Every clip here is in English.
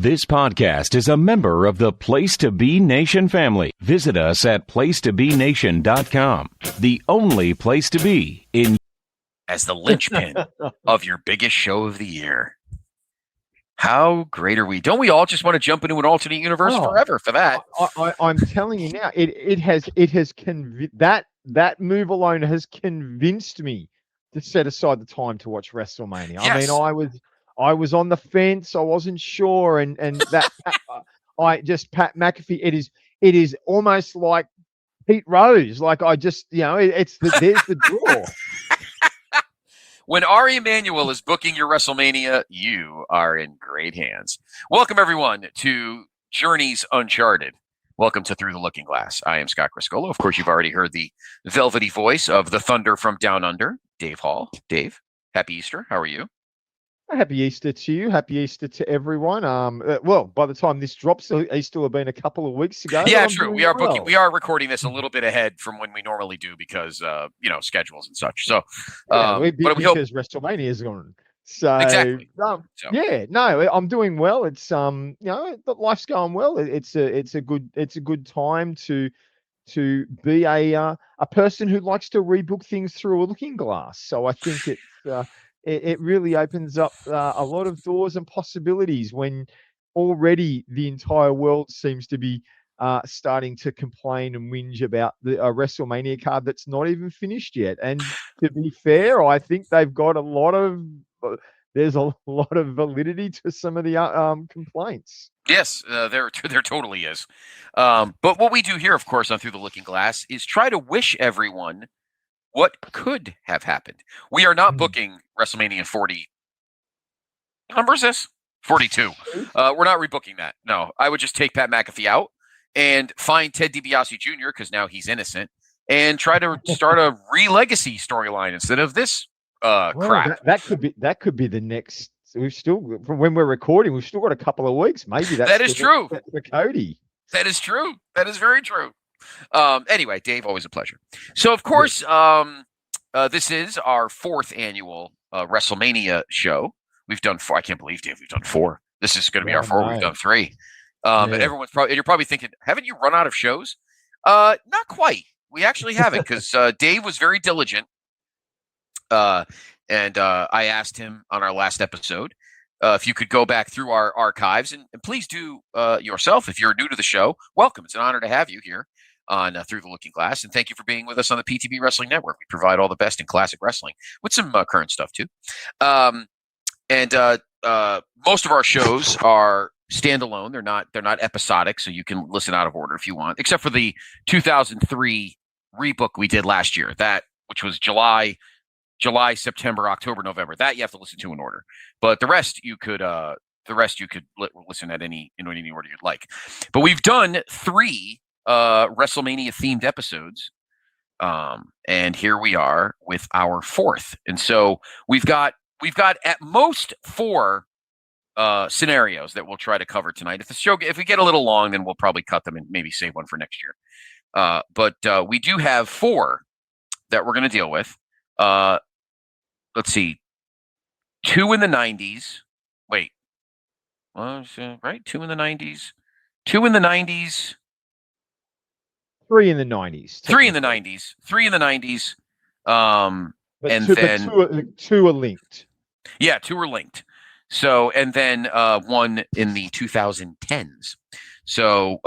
This podcast is a member of the Place to Be Nation family. Visit us at placetobenation.com, the only place to be in. As the linchpin of your biggest show of the year. How great are we? Don't we all just want to jump into an alternate universe forever for that? I'm telling you now, it has that move alone has convinced me to set aside the time to watch WrestleMania. Yes. I mean, I was on the fence. I wasn't sure, and that Pat McAfee. It is almost like Pete Rose. Like there's the draw. When Ari Emanuel is booking your WrestleMania, you are in great hands. Welcome, everyone, to Journeys Uncharted. Welcome to Through the Looking Glass. I am Scott Criscuolo. Of course, you've already heard the velvety voice of the Thunder from Down Under, Dave Hall. Dave, happy Easter. How are you? Happy Easter to you. Happy Easter to everyone. Well, by the time this drops, Easter will have been a couple of weeks ago. Yeah, true. We are recording this a little bit ahead from when we normally do because schedules and such. So, because WrestleMania is on. So exactly. Yeah, no, I'm doing well. It's life's going well. It's a good time to be a person who likes to rebook things through a looking glass. So I think it really opens up a lot of doors and possibilities when already the entire world seems to be starting to complain and whinge about the WrestleMania card that's not even finished yet. And to be fair, I think they've got there's a lot of validity to some of the complaints. Yes, there totally is. But what we do here, of course, on Through the Looking Glass is try to wish everyone what could have happened. We are not booking WrestleMania 40. What number is this? 42. We're not rebooking that. No, I would just take Pat McAfee out and find Ted DiBiase Jr., because now he's innocent, and try to start a re-legacy storyline instead of this crap. That could be the next. We've still, from when we're recording, we've still got a couple of weeks. Maybe that is true. For Cody. That is true. That is very true. Anyway, Dave, always a pleasure. So, of course, this is our fourth annual WrestleMania show. We've done 4. I can't believe, Dave, we've done 4. This is going to be our 4. We've done 3. And you're probably thinking, haven't you run out of shows? Not quite. We actually haven't, because Dave was very diligent. And I asked him on our last episode if you could go back through our archives, and please do yourself. If you're new to the show, welcome. It's an honor to have you here on Through the Looking Glass, and thank you for being with us on the PTB Wrestling Network. We provide all the best in classic wrestling with some current stuff too. And most of our shows are standalone. They're not episodic, so you can listen out of order if you want, except for the 2003 rebook we did last year, which was July, September, October, November. That you have to listen to in order. But the rest you could listen at any order you'd like. But we've done 3 WrestleMania themed episodes. And here we are with our 4th. And so we've got at most 4 scenarios that we'll try to cover tonight. If we get a little long, then we'll probably cut them and maybe save one for next year. But we do have 4 that we're going to deal with. Let's see. 2 in the 90s. Wait. Right? 2 in the 90s. 2 in the 90s. 3 in the 90s. 3 in the 90s. 3 in the 90s. And then 2 are linked. Yeah, 2 are linked. So, and then 1 in the 2010s. So,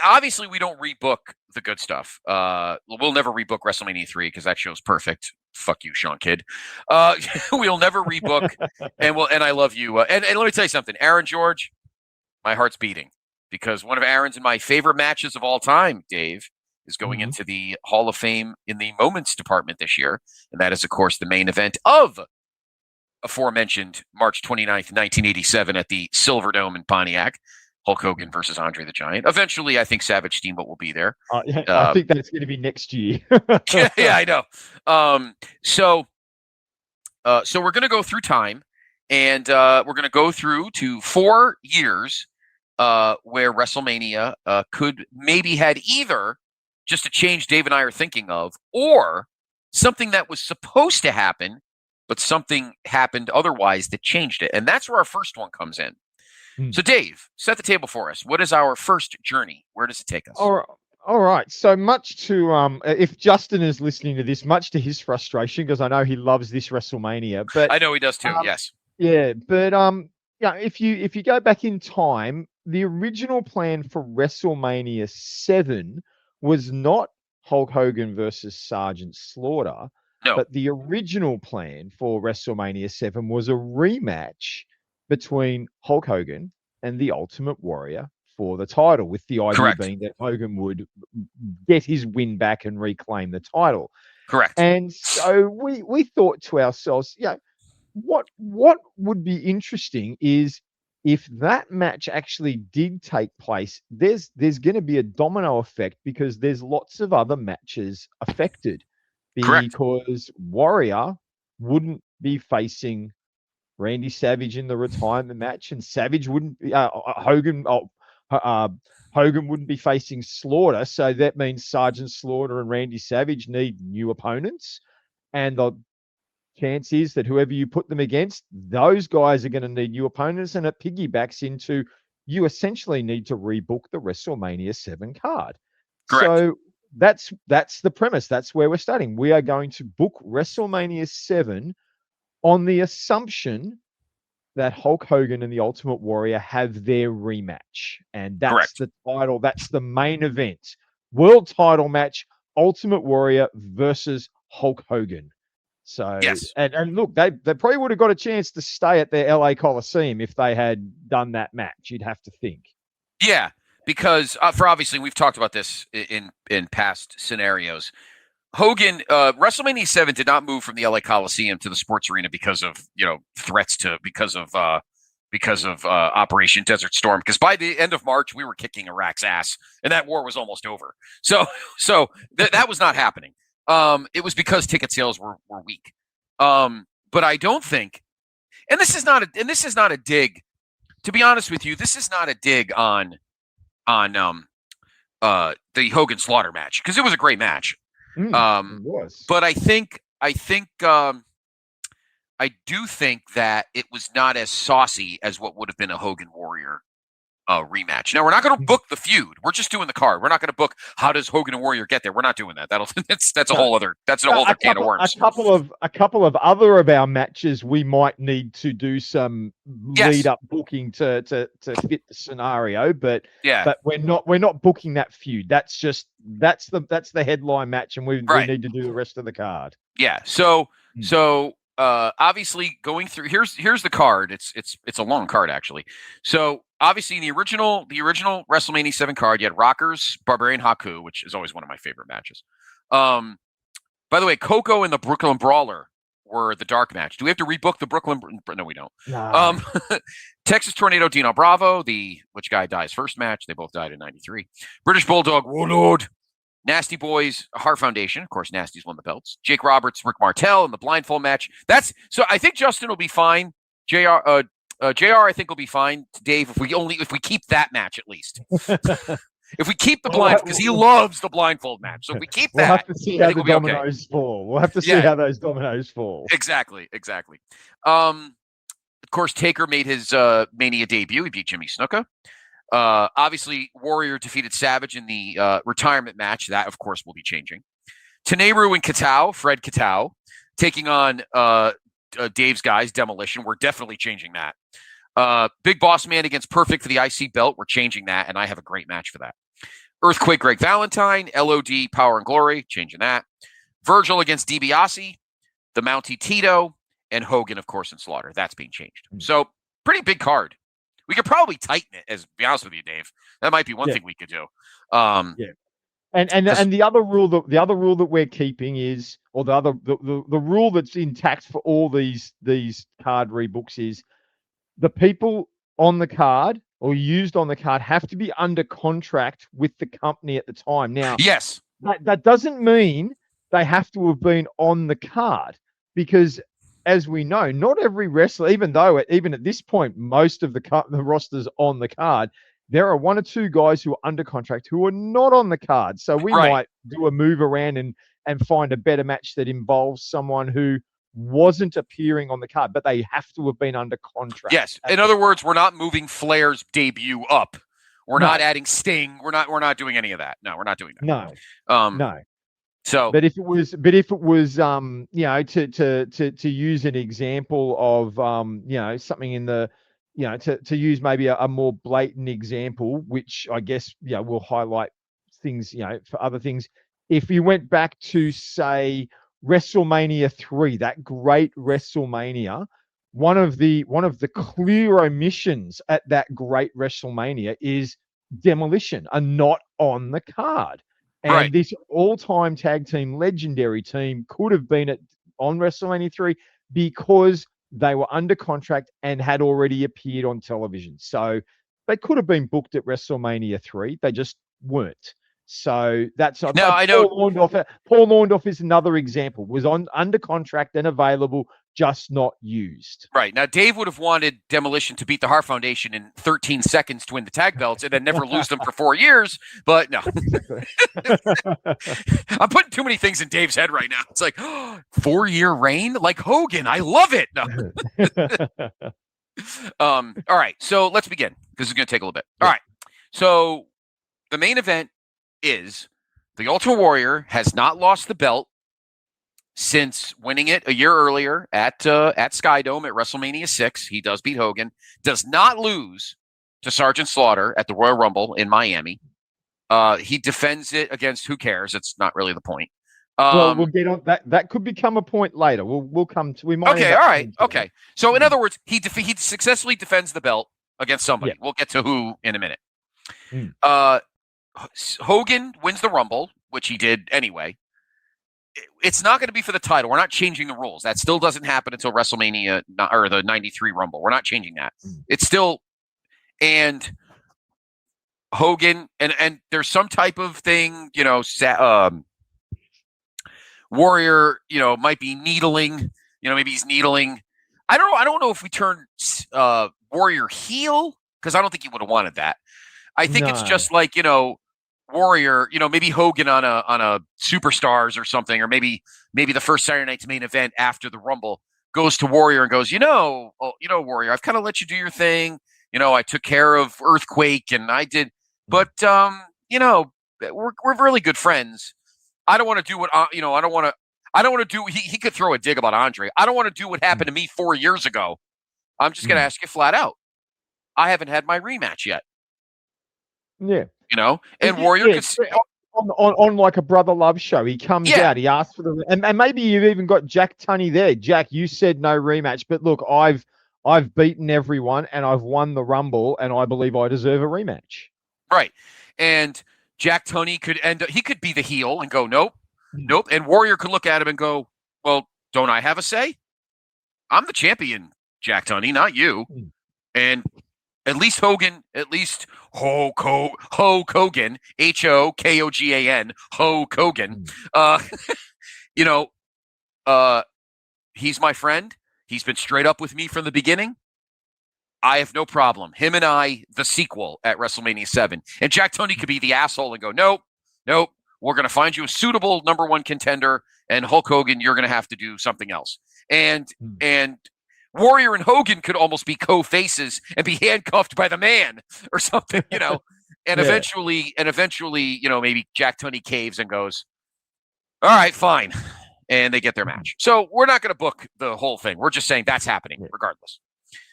obviously, we don't rebook the good stuff. We'll never rebook WrestleMania 3 because that show's perfect. Fuck you, Shawn Kidd. We'll never rebook, and I love you. And let me tell you something, Aaron George, my heart's beating because one of Aaron's and my favorite matches of all time, Dave, is going into the Hall of Fame in the Moments department this year, and that is, of course, the main event of aforementioned March 29th, 1987 at the Silverdome in Pontiac. Hulk Hogan versus Andre the Giant. Eventually, I think Savage Steamboat will be there. I think that's going to be next year. yeah, I know. So we're going to go through time, and we're going to go through to 4 years where WrestleMania could maybe had either just a change Dave and I are thinking of, or something that was supposed to happen, but something happened otherwise that changed it. And that's where our first one comes in. So, Dave, set the table for us. What is our first journey? Where does it take us? All right. So much to if Justin is listening to this, much to his frustration, because I know he loves this WrestleMania. But I know he does too. Yes. yeah. But yeah. If you go back in time, the original plan for WrestleMania XII was not Hulk Hogan versus Sergeant Slaughter, No. but the original plan for WrestleMania XII was a rematch between Hulk Hogan and the Ultimate Warrior for the title, with the idea Correct. being that Hogan would get his win back and reclaim the title. Correct. And so we thought to ourselves, what would be interesting is if that match actually did take place, there's going to be a domino effect, because there's lots of other matches affected. Correct. Because Warrior wouldn't be facing Randy Savage in the retirement match, and Savage wouldn't Hogan wouldn't be facing Slaughter. So that means Sergeant Slaughter and Randy Savage need new opponents, and the chance is that whoever you put them against, those guys are going to need new opponents, and it piggybacks into you essentially need to rebook the WrestleMania XII card. Correct. So that's the premise. That's where we're starting. We are going to book WrestleMania XII on the assumption that Hulk Hogan and the Ultimate Warrior have their rematch. And that's Correct. the title. That's the main event. World title match, Ultimate Warrior versus Hulk Hogan. So, yes. And look, they probably would have got a chance to stay at their LA Coliseum if they had done that match, you'd have to think. Yeah, because for obviously, we've talked about this in past scenarios. Hogan, WrestleMania XII did not move from the LA Coliseum to the sports arena because of threats because of Operation Desert Storm. Because by the end of March, we were kicking Iraq's ass, and that war was almost over. So that was not happening. It was because ticket sales were weak. But I don't think, and this is not a dig. To be honest with you, this is not a dig on the Hogan Slaughter match, because it was a great match. It was. But I do think that it was not as saucy as what would have been a Hogan Warrior rematch. Now, we're not going to book the feud. We're just doing the card. We're not going to book how does Hogan and Warrior get there. We're not doing that. That's a whole other can of worms. A couple of other of our matches, we might need to do some lead up booking to fit the scenario. But we're not booking that feud. That's the headline match, and we need to do the rest of the card. Yeah. So obviously going through here's the card. It's a long card actually. So obviously in the original WrestleMania XII card, you had Rockers, Barbarian Haku, which is always one of my favorite matches. By the way, Coco and the Brooklyn Brawler were the dark match. Do we have to rebook the Brooklyn? No, we don't. No. Texas Tornado, Dino Bravo, which guy dies first match. They both died in '93. British Bulldog, Warlord. Nasty Boys, Heart Foundation. Of course, Nasty's won the belts. Jake Roberts, Rick Martel in the blindfold match. So I think Justin will be fine. JR, I think will be fine. Dave, if we keep that match at least. If we keep the blind, because he loves the blindfold match. So if we keep that, we'll have to see how the dominoes fall. We'll have to see how those dominoes fall. Exactly. Of course, Taker made his Mania debut. He beat Jimmy Snuka. Obviously, Warrior defeated Savage in the retirement match. That, of course, will be changing. Taneru and Fred Katao, taking on Dave's guys, Demolition. We're definitely changing that. Big Boss Man against Perfect for the IC belt. We're changing that, and I have a great match for that. Earthquake Greg Valentine, LOD Power and Glory, changing that. Virgil against DiBiase, the Mountie Tito, and Hogan, of course, and Slaughter. That's being changed. So, pretty big card. We could probably tighten it, to be honest with you, Dave. That might be one thing we could do. And the other rule that we're keeping is, or the rule that's intact for all these card rebooks is, the people on the card or used on the card have to be under contract with the company at the time. Now, yes, that doesn't mean they have to have been on the card, because as we know, not every wrestler, even at this point, most of the rosters on the card, there are one or two guys who are under contract who are not on the card. So we might do a move around and find a better match that involves someone who wasn't appearing on the card, but they have to have been under contract. Yes. In other words, we're not moving Flair's debut up. We're not adding Sting. We're not doing any of that. No, we're not doing that. No. No. So, but if it was, to use an example of, something in the, to use maybe a more blatant example, which I guess, will highlight things, for other things. If you went back to, say, WrestleMania III, that great WrestleMania, one of the clear omissions at that great WrestleMania is Demolition are not on the card. And this all-time tag team legendary team could have been on WrestleMania 3 because they were under contract and had already appeared on television. So they could have been booked at WrestleMania 3. They just weren't. So that's now I know Paul Orndorff is another example. Was under contract and available, just not used. Right. Now, Dave would have wanted Demolition to beat the Hart Foundation in 13 seconds to win the tag belts and then never lose them for 4 years. But no. I'm putting too many things in Dave's head right now. It's like, 4-year reign? Like Hogan. I love it. No. All right. So let's begin. This is going to take a little bit. All right. So the main event is the Ultimate Warrior has not lost the belt since winning it a year earlier at Skydome at WrestleMania 6. He does beat Hogan. Does not lose to Sergeant Slaughter at the Royal Rumble in Miami. He defends it against who cares? It's not really the point. Well, we'll get on that. That could become a point later. We'll come to. We might. Okay. All right. Okay. So in other words, he successfully defends the belt against somebody. Yeah. We'll get to who in a minute. Hogan wins the Rumble, which he did anyway. It's not going to be for the title. We're not changing the rules. That still doesn't happen until WrestleMania or the 93 Rumble. We're not changing that. It's still, and Hogan, and there's some type of thing, Warrior, might be needling, maybe he's needling. I don't know if we turn Warrior heel, because I don't think he would have wanted that. I think it's just like, Warrior, maybe Hogan on a Superstars or something, or maybe the first Saturday Night's main event after the Rumble goes to Warrior and goes, Warrior, I've kind of let you do your thing. I took care of Earthquake and I did, but we're really good friends. I don't want to do what I don't want to do. He could throw a dig about Andre. I don't want to do what happened to me 4 years ago. I'm just going to ask you flat out. I haven't had my rematch yet. Yeah. And Warrior could on like a brother love show. He comes out, he asks for the, and maybe you've even got Jack Tunney there. Jack, you said no rematch, but look, I've beaten everyone and I've won the Rumble, and I believe I deserve a rematch. Right. And Jack Tunney could be the heel and go, nope. And Warrior could look at him and go, well, don't I have a say? I'm the champion, Jack Tunney, not you. And at least Hogan, Hulk Hogan, Hokogan, Hulk Hogan. He's my friend. He's been straight up with me from the beginning. I have no problem. Him and I, the sequel at WrestleMania 7. And Jack Tunney could be the asshole and go, nope. We're going to find you a suitable number one contender. And Hulk Hogan, you're going to have to do something else. And Warrior and Hogan could almost be co-faces and be handcuffed by the man or something, And eventually, maybe Jack Tunney caves and goes, all right, fine. And they get their match. So we're not going to book the whole thing. We're just saying that's happening regardless.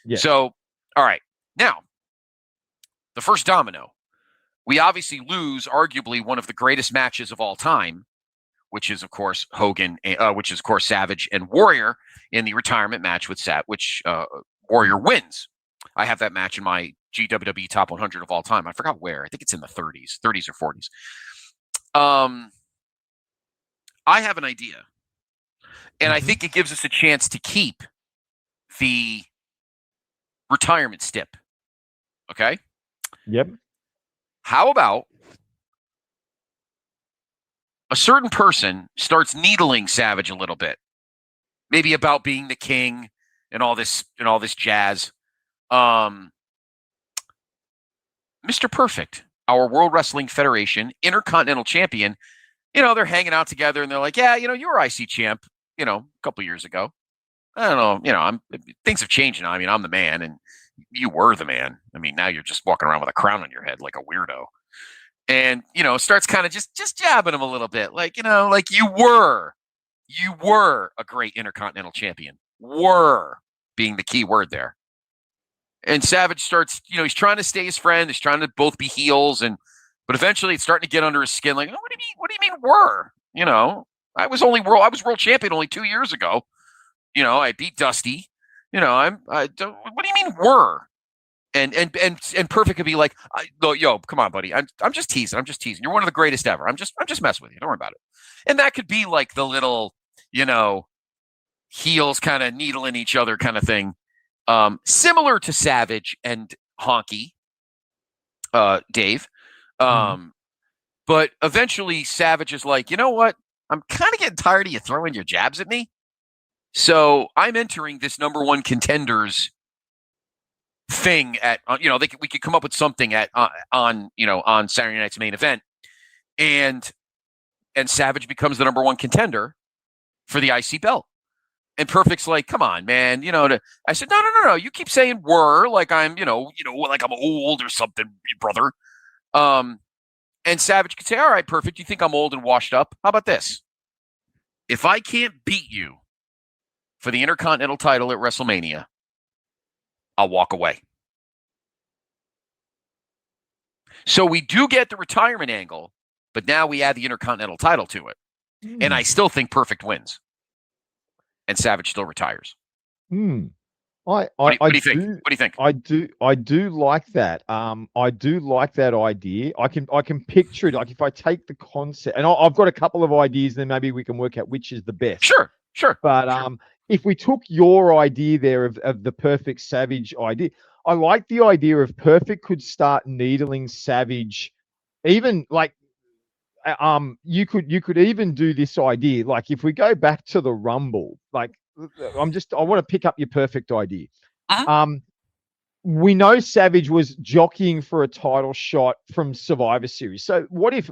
Yeah. So, all right. Now, the first domino. We obviously lose arguably one of the greatest matches of all time, which is, of course, Savage and Warrior in the retirement match with which Warrior wins. I have that match in my GWW Top 100 of all time. I forgot where. I think it's in the 30s or 40s. I have an idea, and I think it gives us a chance to keep the retirement stip. Okay? Yep. How about a certain person starts needling Savage a little bit, maybe about being the king and all this jazz. Mr. Perfect, our World Wrestling Federation Intercontinental Champion, they're hanging out together and they're like, yeah, you were IC champ, a couple years ago. I don't know. Things have changed now. I mean, I'm the man, and you were the man. I mean, now you're just walking around with a crown on your head like a weirdo. And starts kind of just jabbing him a little bit, like like you were a great Intercontinental Champion. Were being the key word there. And Savage starts, he's trying to stay his friend. He's trying to both be heels, but eventually it's starting to get under his skin. Like, what do you mean? What do you mean were? I was world champion only 2 years ago. I beat Dusty. What do you mean were? And Perfect could be like, yo, come on, buddy. I'm just teasing. You're one of the greatest ever. I'm just messing with you. Don't worry about it. And that could be like the little, heels kind of needling each other kind of thing. Similar to Savage and Honky, Dave. But eventually Savage is like, you know what? I'm kind of getting tired of you throwing your jabs at me. So I'm entering this number one contenders thing at, we could come up with something on Saturday night's main event, and Savage becomes the number one contender for the IC belt. And Perfect's like, come on, man. I said, no. You keep saying were like I'm, like I'm old or something, brother. And Savage could say, all right, Perfect. You think I'm old and washed up? How about this? If I can't beat you for the Intercontinental title at WrestleMania, I'll walk away. So we do get the retirement angle, but now we add the Intercontinental title to it. And I still think Perfect wins. And Savage still retires. What do you think? I do like that. I do like that idea. I can picture it. Like if I take the concept, and I've got a couple of ideas, then maybe we can work out which is the best. Sure. But if we took your idea there of the Perfect Savage idea, I like the idea of Perfect could start needling Savage, even like you could even do this idea, like if we go back to the Rumble, like I want to pick up your Perfect idea. We know Savage was jockeying for a title shot from Survivor Series. So what if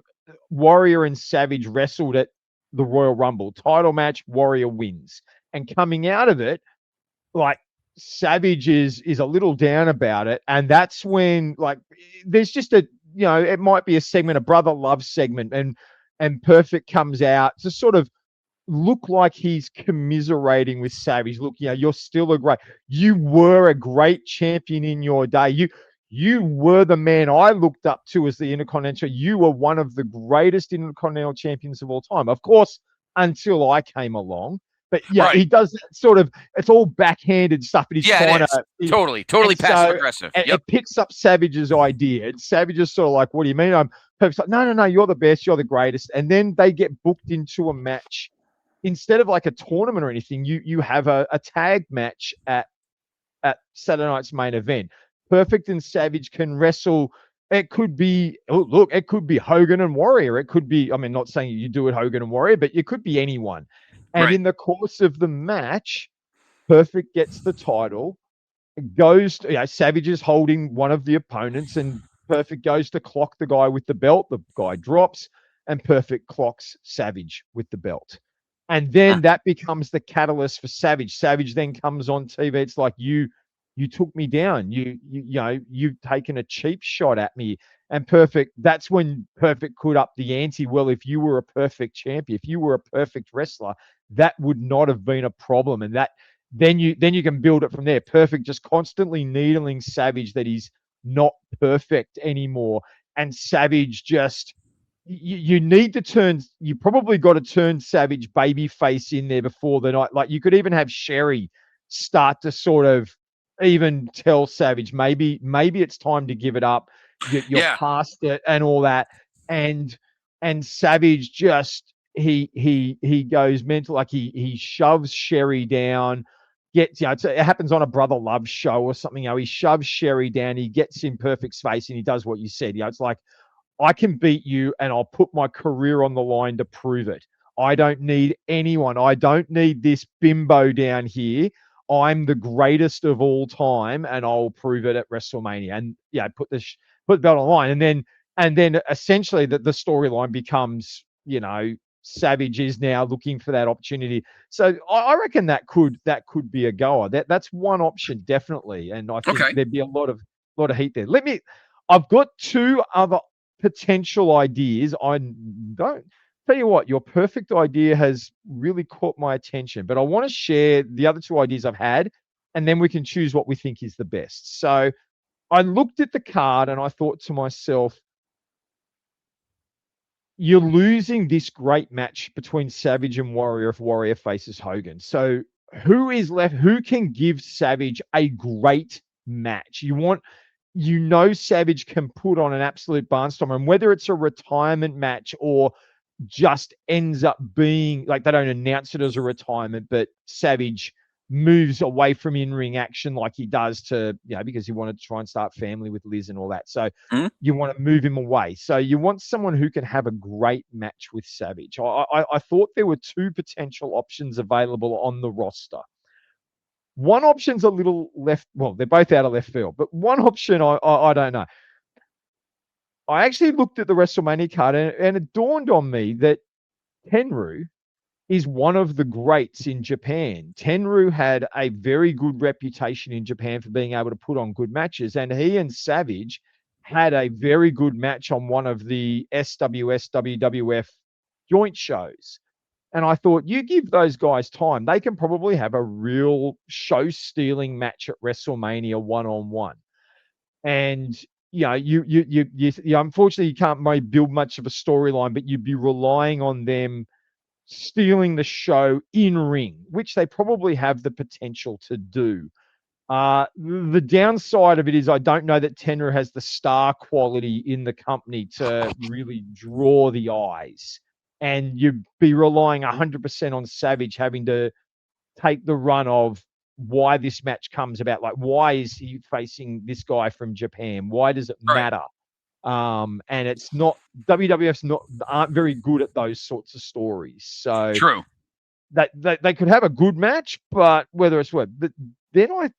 Warrior and Savage wrestled at the Royal Rumble, title match, Warrior wins, and coming out of it, like Savage is a little down about it, and that's when like there's just a it might be a segment, a brother love segment, and Perfect comes out to sort of look like he's commiserating with Savage. Look, you're still you were a great champion in your day. You were the man I looked up to as the Intercontinental. You were one of the greatest Intercontinental champions of all time. Of course, until I came along. But right. He does that sort of, it's all backhanded stuff. But he's trying to totally passive aggressive. It picks up Savage's idea. And Savage is sort of like, what do you mean? I'm Perfect's like, no, you're the best, you're the greatest. And then they get booked into a match. Instead of like a tournament or anything, you have a tag match at Saturday night's main event. Perfect and Savage can wrestle. It could be, it could be Hogan and Warrior. It could be, not saying you do it Hogan and Warrior, but it could be anyone. And in the course of the match, Perfect gets the title, goes to, Savage is holding one of the opponents, and Perfect goes to clock the guy with the belt. The guy drops, and Perfect clocks Savage with the belt. And then that becomes the catalyst for Savage. Savage then comes on TV. It's like, you took me down. You've taken a cheap shot at me. And Perfect, that's when Perfect could up the ante. Well, if you were a perfect champion, if you were a perfect wrestler, that would not have been a problem. And that then you can build it from there. Perfect just constantly needling Savage that he's not perfect anymore. And Savage just, you need to turn, you probably got to turn Savage babyface in there before the night. Like you could even have Sherry start to sort of even tell Savage, maybe it's time to give it up. You're past it and all that. And Savage just, he goes mental. Like he shoves Sherry down, gets, it happens on a Brother Love show or something. He shoves Sherry down, he gets in Perfect's face, and he does what you said. It's like, I can beat you and I'll put my career on the line to prove it. I don't need anyone. I don't need this bimbo down here. I'm the greatest of all time, and I'll prove it at WrestleMania. And put the belt on the line. And then essentially the storyline becomes, Savage is now looking for that opportunity. So I reckon that could be a goer. That's one option definitely, and I think there'd be a lot of heat there. I've got two other potential ideas. I don't tell you what, your perfect idea has really caught my attention, but I want to share the other two ideas I've had, and then we can choose what we think is the best. So I looked at the card and I thought to myself, you're losing this great match between Savage and Warrior if Warrior faces Hogan. So who is left? Who can give Savage a great match? Savage can put on an absolute barnstormer, and whether it's a retirement match or just ends up being like, they don't announce it as a retirement, but Savage moves away from in-ring action like he does because he wanted to try and start family with Liz and all that. So you want to move him away. So you want someone who can have a great match with Savage. I thought there were two potential options available on the roster. One option's a little left. Well, they're both out of left field, but one option I don't know. I actually looked at the WrestleMania card and it dawned on me that Tenryu is one of the greats in Japan. Tenryu had a very good reputation in Japan for being able to put on good matches, and he and Savage had a very good match on one of the SWS WWF joint shows. And I thought, you give those guys time, they can probably have a real show-stealing match at WrestleMania one-on-one. And you unfortunately you can't build much of a storyline, but you'd be relying on them stealing the show in ring, which they probably have the potential to do. The downside of it is I don't know that Tenryu has the star quality in the company to really draw the eyes, and you'd be relying 100% on Savage having to take the run of why this match comes about. Like, why is he facing this guy from Japan? Why does it matter? And it's not, aren't very good at those sorts of stories. So true that they could have a good match, but whether it's what. But then I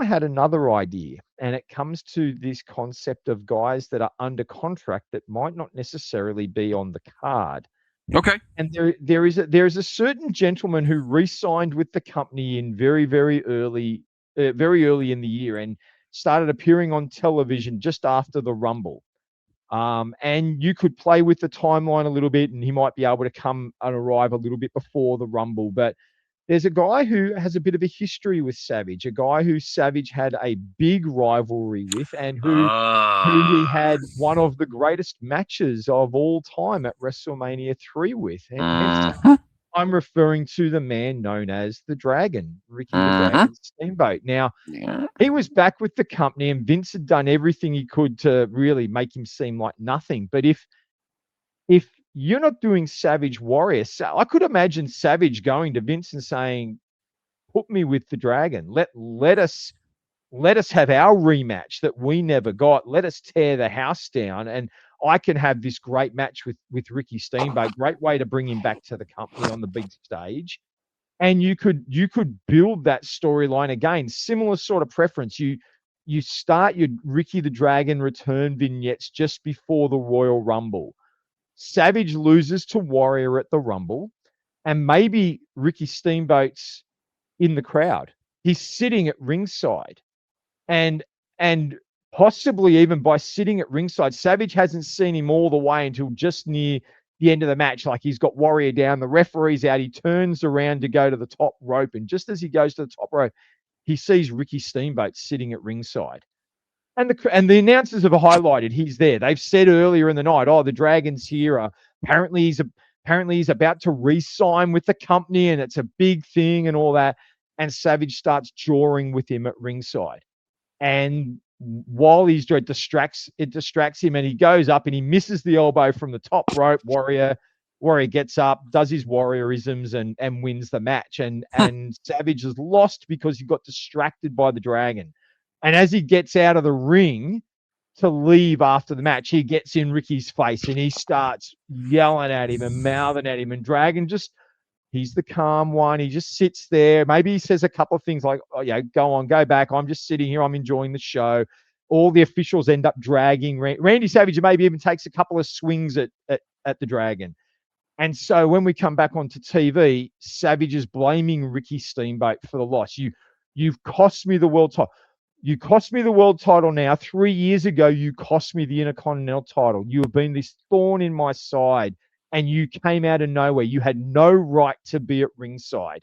had another idea, and it comes to this concept of guys that are under contract that might not necessarily be on the card. Okay. And there is a certain gentleman who re-signed with the company in very early in the year and started appearing on television just after the Rumble. And you could play with the timeline a little bit, and he might be able to come and arrive a little bit before the Rumble. But there's a guy who has a bit of a history with Savage, a guy who Savage had a big rivalry with, and who he had one of the greatest matches of all time at WrestleMania XIII with. And I'm referring to the man known as the Dragon, Ricky the Dragon Steamboat. Now, he was back with the company, and Vince had done everything he could to really make him seem like nothing. But if you're not doing Savage Warrior, I could imagine Savage going to Vince and saying, "Put me with the Dragon. Let us have our rematch that we never got. Let us tear the house down, and I can have this great match with Ricky Steamboat. Great way to bring him back to the company on the big stage." And you could build that storyline again. Similar sort of preference. You start your Ricky the Dragon return vignettes just before the Royal Rumble. Savage loses to Warrior at the Rumble, and maybe Ricky Steamboat's in the crowd. He's sitting at ringside, and possibly even by sitting at ringside, Savage hasn't seen him all the way until just near the end of the match. Like, he's got Warrior down, the referee's out, he turns around to go to the top rope, and just as he goes to the top rope, he sees Ricky Steamboat sitting at ringside. And the announcers have highlighted he's there. They've said earlier in the night, "Oh, the Dragon's here. Apparently he's about to re-sign with the company, and it's a big thing," and all that. And Savage starts jawing with him at ringside. And while it distracts him, and he goes up and he misses the elbow from the top rope. Warrior gets up, does his warriorisms, and wins the match. And Savage is lost because he got distracted by the Dragon. And as he gets out of the ring to leave after the match, he gets in Ricky's face and he starts yelling at him and mouthing at him. And Dragon he's the calm one. He just sits there. Maybe he says a couple of things like, "Oh, yeah, go on, go back. I'm just sitting here. I'm enjoying the show." All the officials end up dragging Randy Savage. Maybe even takes a couple of swings at the Dragon. And so when we come back onto TV, Savage is blaming Ricky Steamboat for the loss. You've cost me the world title. You cost me the world title now. 3 years ago, you cost me the Intercontinental title. You have been this thorn in my side, and you came out of nowhere. You had no right to be at ringside.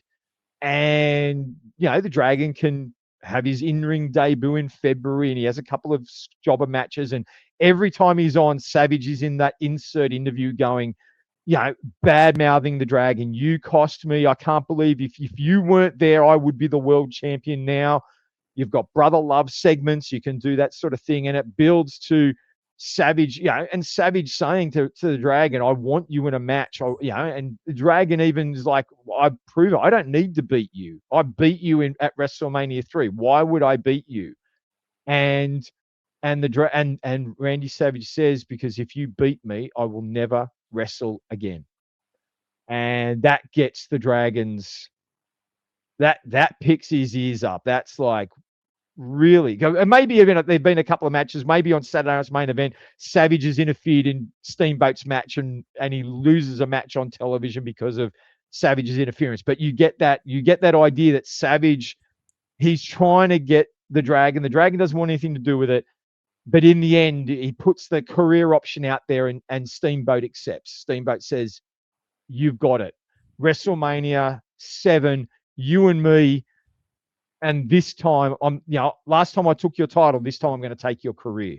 And, the Dragon can have his in-ring debut in February, and he has a couple of jobber matches. And every time he's on, Savage is in that insert interview going, bad-mouthing the Dragon. You cost me. I can't believe if you weren't there, I would be the world champion now. You've got brother love segments. You can do that sort of thing. And it builds to Savage, and Savage saying to the Dragon, I want you in a match. And the Dragon even is like, I prove it. I don't need to beat you. I beat you at WrestleMania 3. Why would I beat you? And Randy Savage says, because if you beat me, I will never wrestle again. And that gets the Dragons, that picks his ears up. That's like, really go. And maybe even there've been a couple of matches, maybe on Saturday night's main event, Savage has interfered in Steamboat's match and he loses a match on television because of Savage's interference. But you get that idea that Savage, he's trying to get the Dragon. The Dragon doesn't want anything to do with it. But in the end, he puts the career option out there and Steamboat accepts. Steamboat says, you've got it. WrestleMania 7, you and me. And this time, last time I took your title, this time I'm going to take your career.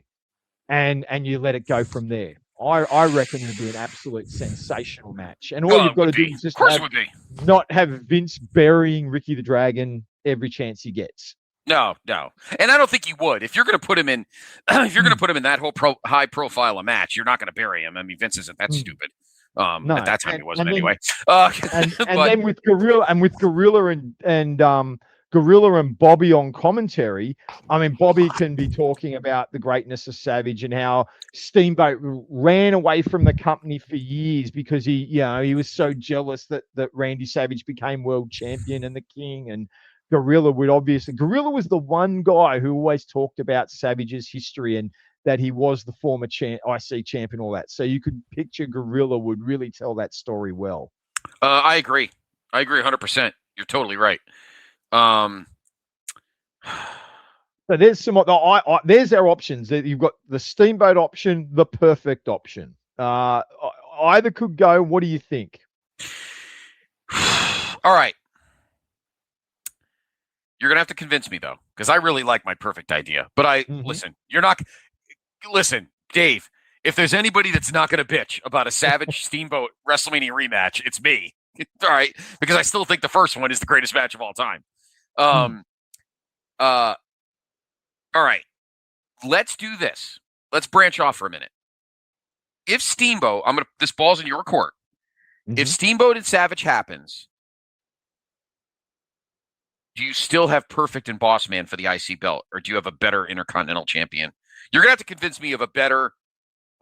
And you let it go from there. I reckon it'll be an absolute sensational match. And all you've got to do is just not have Vince burying Ricky the Dragon every chance he gets. No. And I don't think he would. If you're going to put him in, that whole high profile a match, you're not going to bury him. I mean, Vince isn't that stupid. No, at that time he wasn't anyway. Then with Gorilla Gorilla and Bobby on commentary, I mean, Bobby can be talking about the greatness of Savage and how Steamboat ran away from the company for years because he was so jealous that Randy Savage became world champion and the king. And Gorilla was the one guy who always talked about Savage's history and that he was the former IC champion, all that. So you could picture Gorilla would really tell that story well. I agree 100%. You're totally right. So there's there's our options. You've got the Steamboat option, the Perfect option. Either could go. What do you think? All right. You're going to have to convince me, though, because I really like my Perfect idea. But listen, Dave, if there's anybody that's not going to bitch about a Savage Steamboat WrestleMania rematch, it's me. All right. Because I still think the first one is the greatest match of all time. All right. Let's do this. Let's branch off for a minute. If Steamboat, this ball's in your court. Mm-hmm. If Steamboat and Savage happens, do you still have Perfect and Boss Man for the IC belt, or do you have a better Intercontinental champion? You're gonna have to convince me of a better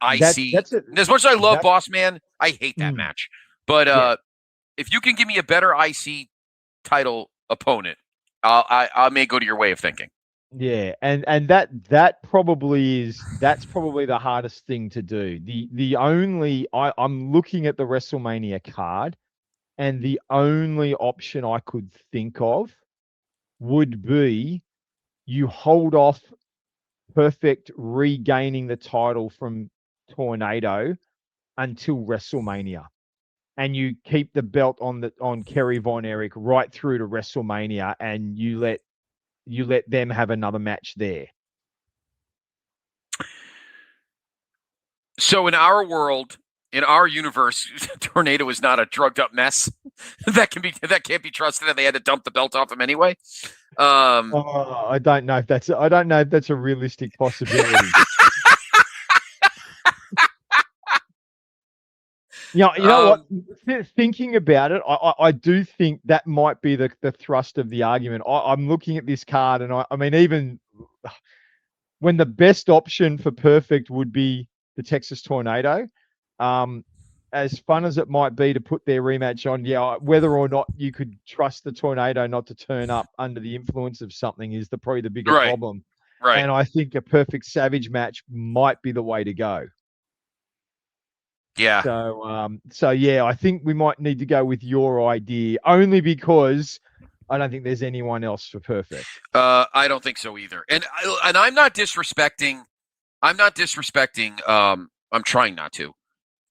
IC. As much as I love Boss Man, I hate that match. But if you can give me a better IC title opponent, I may go to your way of thinking. Yeah, and that's probably the hardest thing to do. I'm looking at the WrestleMania card, and the only option I could think of would be you hold off Perfect regaining the title from Tornado until WrestleMania. And you keep the belt on Kerry Von Erich right through to WrestleMania, and you let them have another match there. So in our world, in our universe, Tornado is not a drugged up mess that can't be trusted, and they had to dump the belt off him anyway. I don't know if that's a realistic possibility. You know what? Thinking about it, I do think that might be the thrust of the argument. I'm looking at this card, and I mean, even when the best option for Perfect would be the Texas Tornado, as fun as it might be to put their rematch on, whether or not you could trust the Tornado not to turn up under the influence of something is probably the bigger problem. Right. And I think a Perfect Savage match might be the way to go. Yeah. So yeah, I think we might need to go with your idea only because I don't think there's anyone else for perfect. I don't think so either. And I'm not disrespecting. I'm not disrespecting. I'm trying not to.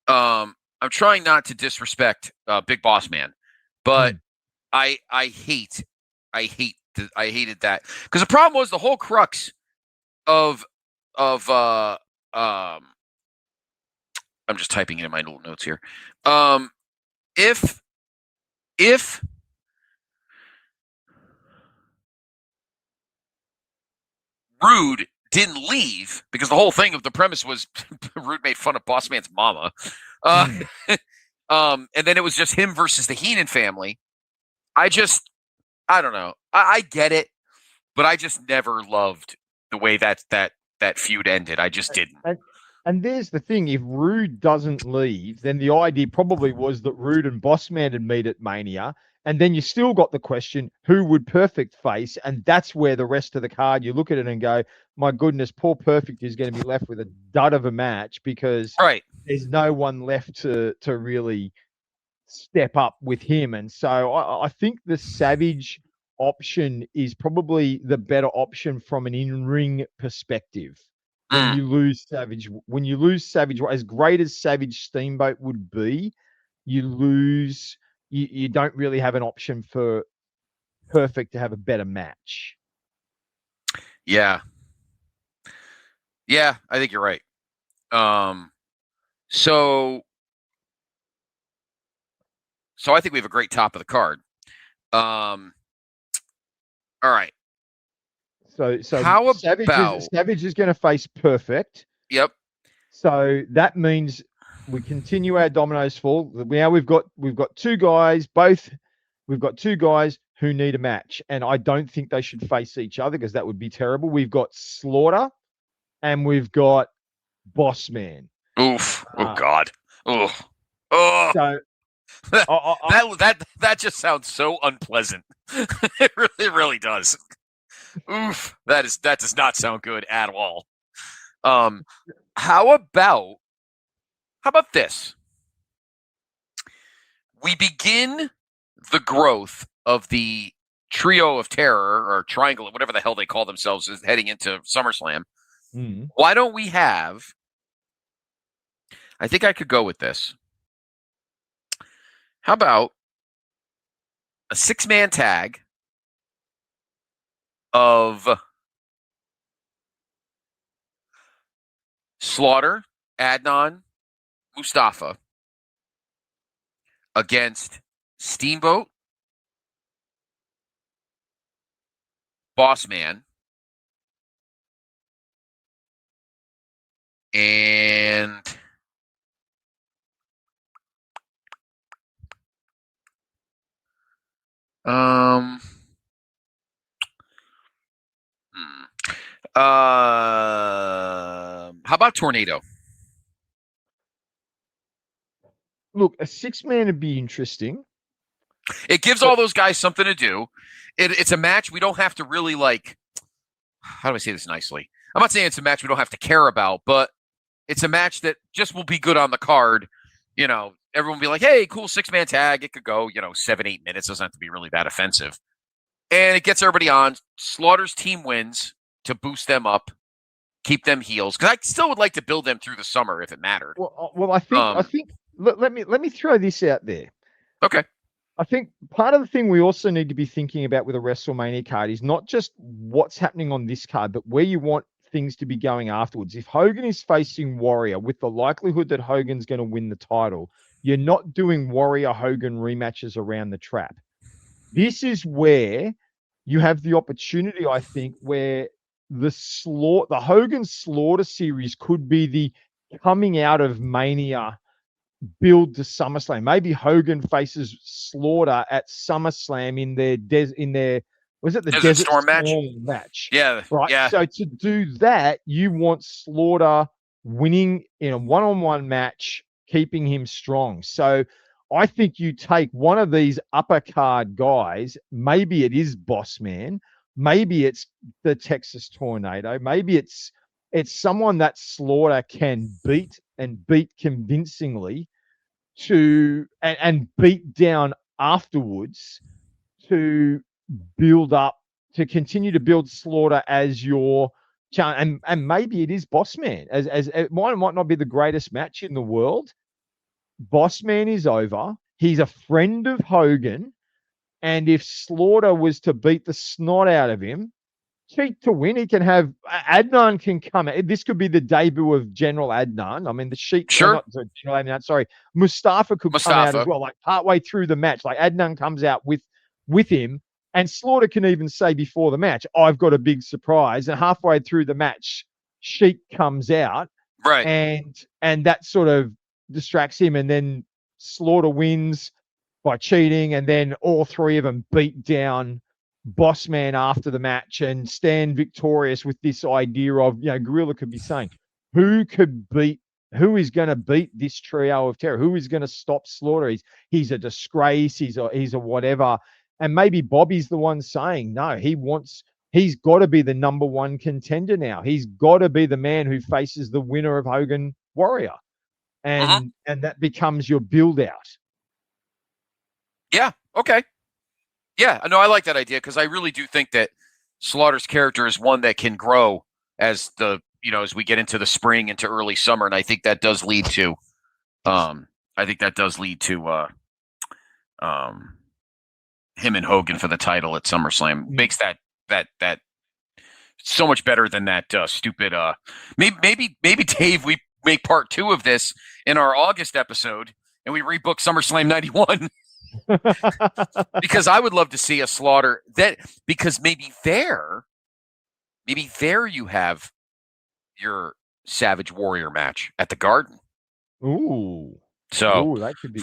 I'm trying not to disrespect Big Boss Man, but I hated that because the problem was the whole crux of I'm just typing it in my little notes here. If Rude didn't leave because the whole thing of the premise was Rude made fun of Boss Man's mama, and then it was just him versus the Heenan family. I don't know. I get it, but I just never loved the way that feud ended. I just didn't. And there's the thing: if Rude doesn't leave, then the idea probably was that Rude and Bossman would meet at Mania, and then you still got the question: who would Perfect face? And that's where the rest of the card you look at it and go, "My goodness, poor Perfect is going to be left with a dud of a match because there's no one left to really step up with him." And so I think the Savage option is probably the better option from an in-ring perspective. When you lose Savage, as great as Savage Steamboat would be, you don't really have an option for Perfect to have a better match. Yeah. Yeah, I think you're right. So I think we have a great top of the card. All right. So how Savage is going to face Perfect. Yep. So that means we continue our dominoes fall. Now we've got two guys, we've got two guys who need a match, and I don't think they should face each other because that would be terrible. We've got Slaughter and we've got Boss Man. Oof. Oh God. Oh. So that just sounds so unpleasant. It really does. Oof. That does not sound good at all. How about this? We begin the growth of the trio of terror or triangle, whatever the hell they call themselves, is heading into SummerSlam. Why don't we have? I think I could go with this. How about a 6-man tag of Slaughter, Adnan, Mustafa against Steamboat, Boss Man, and how about Tornado? Look, a 6-man would be interesting. It gives all those guys something to do. It's a match we don't have to really how do I say this nicely? I'm not saying it's a match we don't have to care about, but it's a match that just will be good on the card. Everyone will be like, hey, cool 6-man tag. It could go, 7-8 minutes. Doesn't have to be really that offensive. And it gets everybody on. Slaughter's team wins to boost them up, keep them heels. Because I still would like to build them through the summer if it mattered. Well, I think let me throw this out there. Okay. I think part of the thing we also need to be thinking about with a WrestleMania card is not just what's happening on this card, but where you want things to be going afterwards. If Hogan is facing Warrior, with the likelihood that Hogan's going to win the title, you're not doing Warrior Hogan rematches around the trap. This is where you have the opportunity, I think, where the Hogan Slaughter series could be the coming out of Mania build to SummerSlam. Maybe Hogan faces Slaughter at SummerSlam in their Desert Storm match. Yeah. Right. Yeah. So to do that, you want Slaughter winning in a one-on-one match, keeping him strong. So I think you take one of these upper card guys, maybe it is Boss Man, maybe it's the Texas Tornado, maybe it's someone that Slaughter can beat and beat convincingly and beat down afterwards to build up, to continue to build Slaughter as your challenge. And maybe it is Bossman, as it might not be the greatest match in the world. Bossman is over. He's a friend of Hogan. And if Slaughter was to beat the snot out of him, cheat to win, he can have Adnan can come. This could be the debut of General Adnan. I mean, the Sheik, Sure. General Adnan, sorry, Mustafa could come out as well, like partway through the match. Like Adnan comes out with him, and Slaughter can even say before the match, "I've got a big surprise." And halfway through the match, Sheik comes out, right, and that sort of distracts him, and then Slaughter wins by cheating, and then all three of them beat down Bossman after the match and stand victorious with this idea of, Gorilla could be saying, who is going to beat this trio of terror? Who is going to stop Slaughter? He's a disgrace. He's a whatever. And maybe Bobby's the one saying, no, he's got to be the number one contender now. He's got to be the man who faces the winner of Hogan Warrior. And that becomes your build out. Yeah. Okay. Yeah. No, I like that idea because I really do think that Slaughter's character is one that can grow as as we get into the spring, into early summer, and I think that does lead to, him and Hogan for the title at SummerSlam. Makes that so much better than that stupid. Maybe Dave, we make part 2 of this in our August episode, and we rebook SummerSlam '91. Because I would love to see a Slaughter because maybe there you have your Savage Warrior match at the Garden. Ooh. So that could be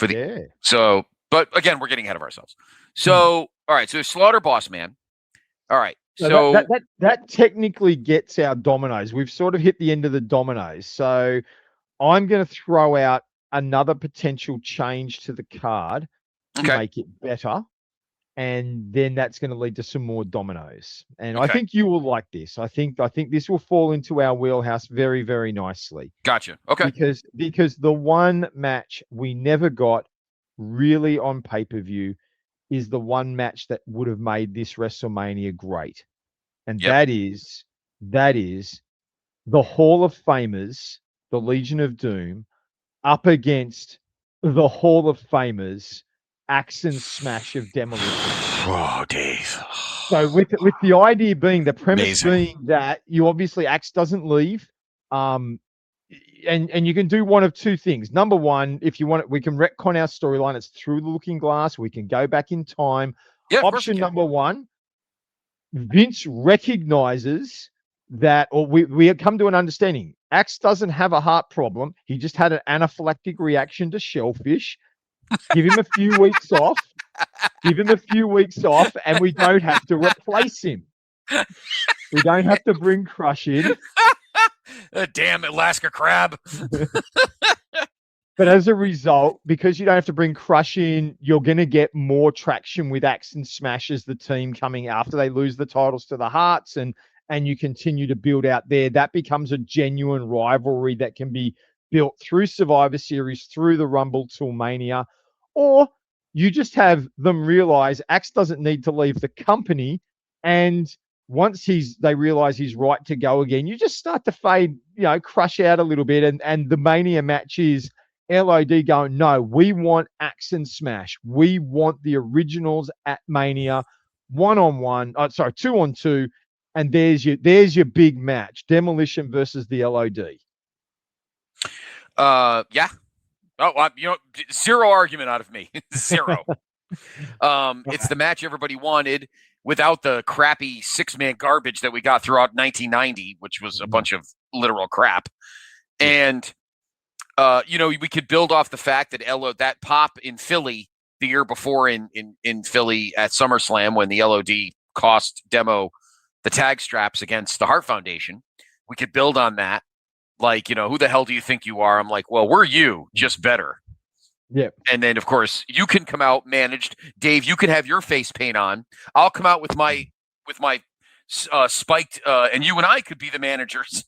but again, we're getting ahead of ourselves. So all right, so Slaughter Bossman. All right. So that technically gets our dominoes. We've sort of hit the end of the dominoes. So I'm going to throw out another potential change to the card to make it better, and then that's going to lead to some more dominoes. And I think you will like this. I think this will fall into our wheelhouse very, very nicely. Gotcha. Okay. Because the one match we never got really on pay-per-view is the one match that would have made this WrestleMania great. And that is the Hall of Famers, the Legion of Doom, up against the Hall of Famers, Axe and Smash of Demolition. Oh, Dave. So with the idea being, the premise being that you obviously Axe doesn't leave, and you can do one of two things. Number one, if you want it, we can retcon our storyline. It's through the looking glass. We can go back in time. Yeah, option number one, Vince recognizes that, or we have come to an understanding. Axe doesn't have a heart problem. He just had an anaphylactic reaction to shellfish. Give him a few weeks off. And we don't have to replace him. We don't have to bring Crush in. Damn Alaska crab. But as a result, because you don't have to bring Crush in, you're going to get more traction with Axe and Smash as the team coming after they lose the titles to the Hearts, and you continue to build out there. That becomes a genuine rivalry that can be built through Survivor Series, through the Rumble till Mania. Or you just have them realize Axe doesn't need to leave the company, and once they realize he's right to go again, you just start to fade, Crush out a little bit, and the Mania match is LOD going, no, we want Axe and Smash. We want the originals at Mania, 1-on-1, 2-on-2, and there's your big match, Demolition versus the LOD. Yeah. Oh, zero argument out of me. Zero. It's the match everybody wanted without the crappy 6-man garbage that we got throughout 1990, which was a bunch of literal crap. And, we could build off the fact that that pop in Philly the year before in Philly at SummerSlam, when the LOD cost Demo the tag straps against the Hart Foundation. We could build on that. Like, who the hell do you think you are? I'm like, well, we're you, just better. Yeah. And then, of course, you can come out managed. Dave, you can have your face paint on. I'll come out with my spiked, and you and I could be the managers.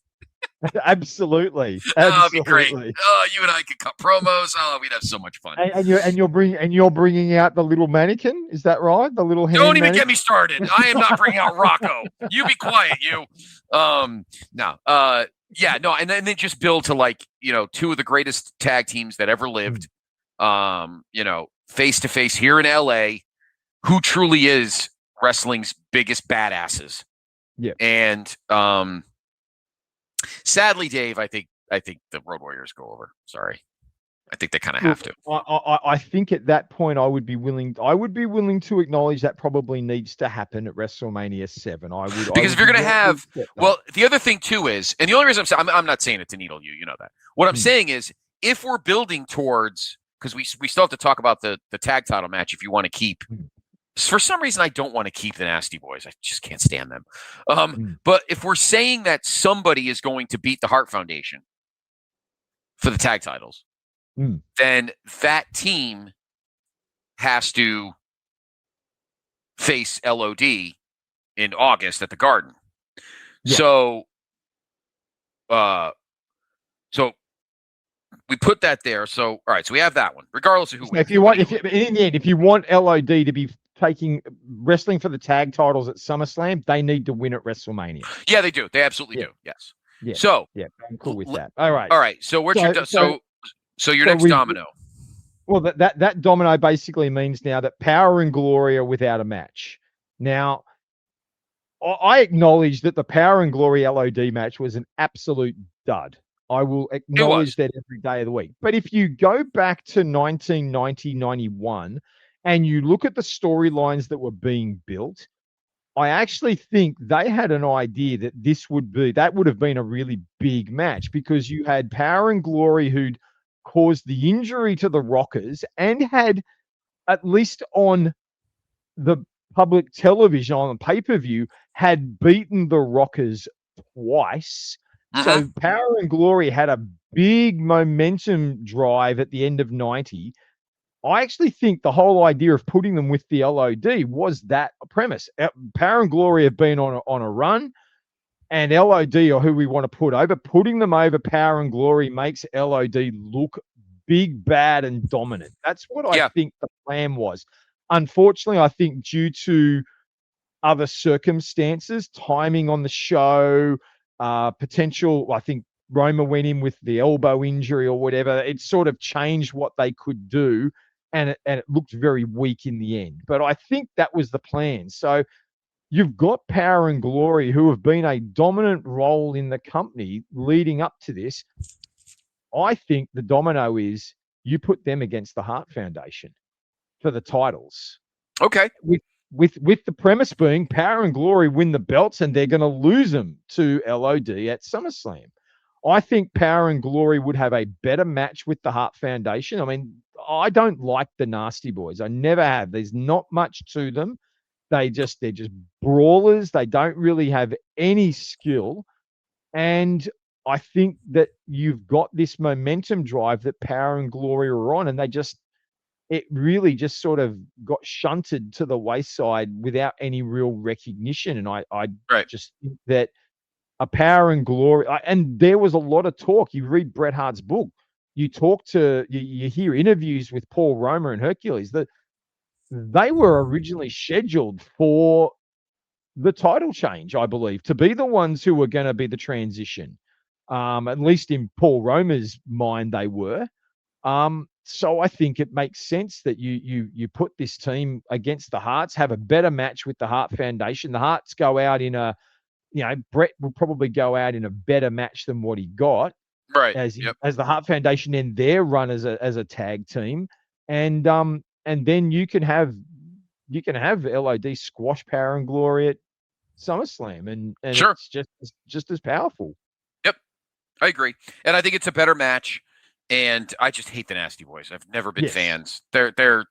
Absolutely, Oh, it'd be great. absolutely. Oh, you and I could cut promos. Oh, we'd have so much fun. And you're bringing out the little mannequin. Is that right? The little hand Don't even mannequin. get me started. I am not bringing out Rocco. You be quiet, you. No. Yeah, no, and then they just build to like, two of the greatest tag teams that ever lived. Face to face here in LA, who truly is wrestling's biggest badasses. Yeah. And sadly, Dave, I think the Road Warriors go over. Sorry. I think they kind of have to. I think at that point I would be willing to acknowledge that probably needs to happen at WrestleMania XII. Because if you're going to have, well, the other thing too is, and the only reason I'm not saying it to needle you, you know that. What I'm saying is, if we're building towards, because we still have to talk about the tag title match if you want to keep. For some reason, I don't want to keep the Nasty Boys. I just can't stand them. But if we're saying that somebody is going to beat the Hart Foundation for the tag titles, then that team has to face LOD in August at the Garden. Yeah. So we put that there. So all right, so we have that one, regardless of who wins. If you want LOD to be wrestling for the tag titles at SummerSlam, they need to win at WrestleMania. Yeah, they do. They absolutely do. Yes. Yeah. So I'm cool with that. All right. All right. So what's your next domino? Well, that domino basically means now that Power and Glory are without a match. Now, I acknowledge that the Power and Glory LOD match was an absolute dud. I will acknowledge that every day of the week. But if you go back to 1990-91 and you look at the storylines that were being built, I actually think they had an idea that that would have been a really big match, because you had Power and Glory who'd caused the injury to the Rockers and had, at least on the public television, on the pay-per-view, had beaten the Rockers twice. So Power and Glory had a big momentum drive at the end of 90. I actually think the whole idea of putting them with the LOD was that premise. Power and Glory have been on a run, and LOD, or who we want to put over, putting them over Power and Glory makes LOD look big, bad, and dominant. That's what I think the plan was. Unfortunately, I think due to other circumstances, timing on the show, potential, I think Roma went in with the elbow injury or whatever. It sort of changed what they could do, and it looked very weak in the end. But I think that was the plan. So you've got Power and Glory, who have been a dominant role in the company leading up to this. I think the domino is you put them against the Hart Foundation for the titles. Okay. With the premise being Power and Glory win the belts and they're going to lose them to LOD at SummerSlam. I think Power and Glory would have a better match with the Hart Foundation. I mean, I don't like the Nasty Boys. I never have. There's not much to them. They're just brawlers. They don't really have any skill. And I think that you've got this momentum drive that Power and Glory are on, and it really just sort of got shunted to the wayside without any real recognition. And I just think that a Power and Glory, and there was a lot of talk. You read Bret Hart's book, you hear interviews with Paul Roma and Hercules, that they were originally scheduled for the title change, I believe, to be the ones who were going to be the transition. At least in Paul Roma's mind, they were. So I think it makes sense that you put this team against the Harts, have a better match with the Hart Foundation. The Harts go out in Bret will probably go out in a better match than what he got, right? As the Hart Foundation end their run as a tag team, and then you can have LOD squash Power and Glory at SummerSlam, and sure. It's just as powerful. Yep, I agree, and I think it's a better match. And I just hate the Nasty Boys. I've never been fans. They're.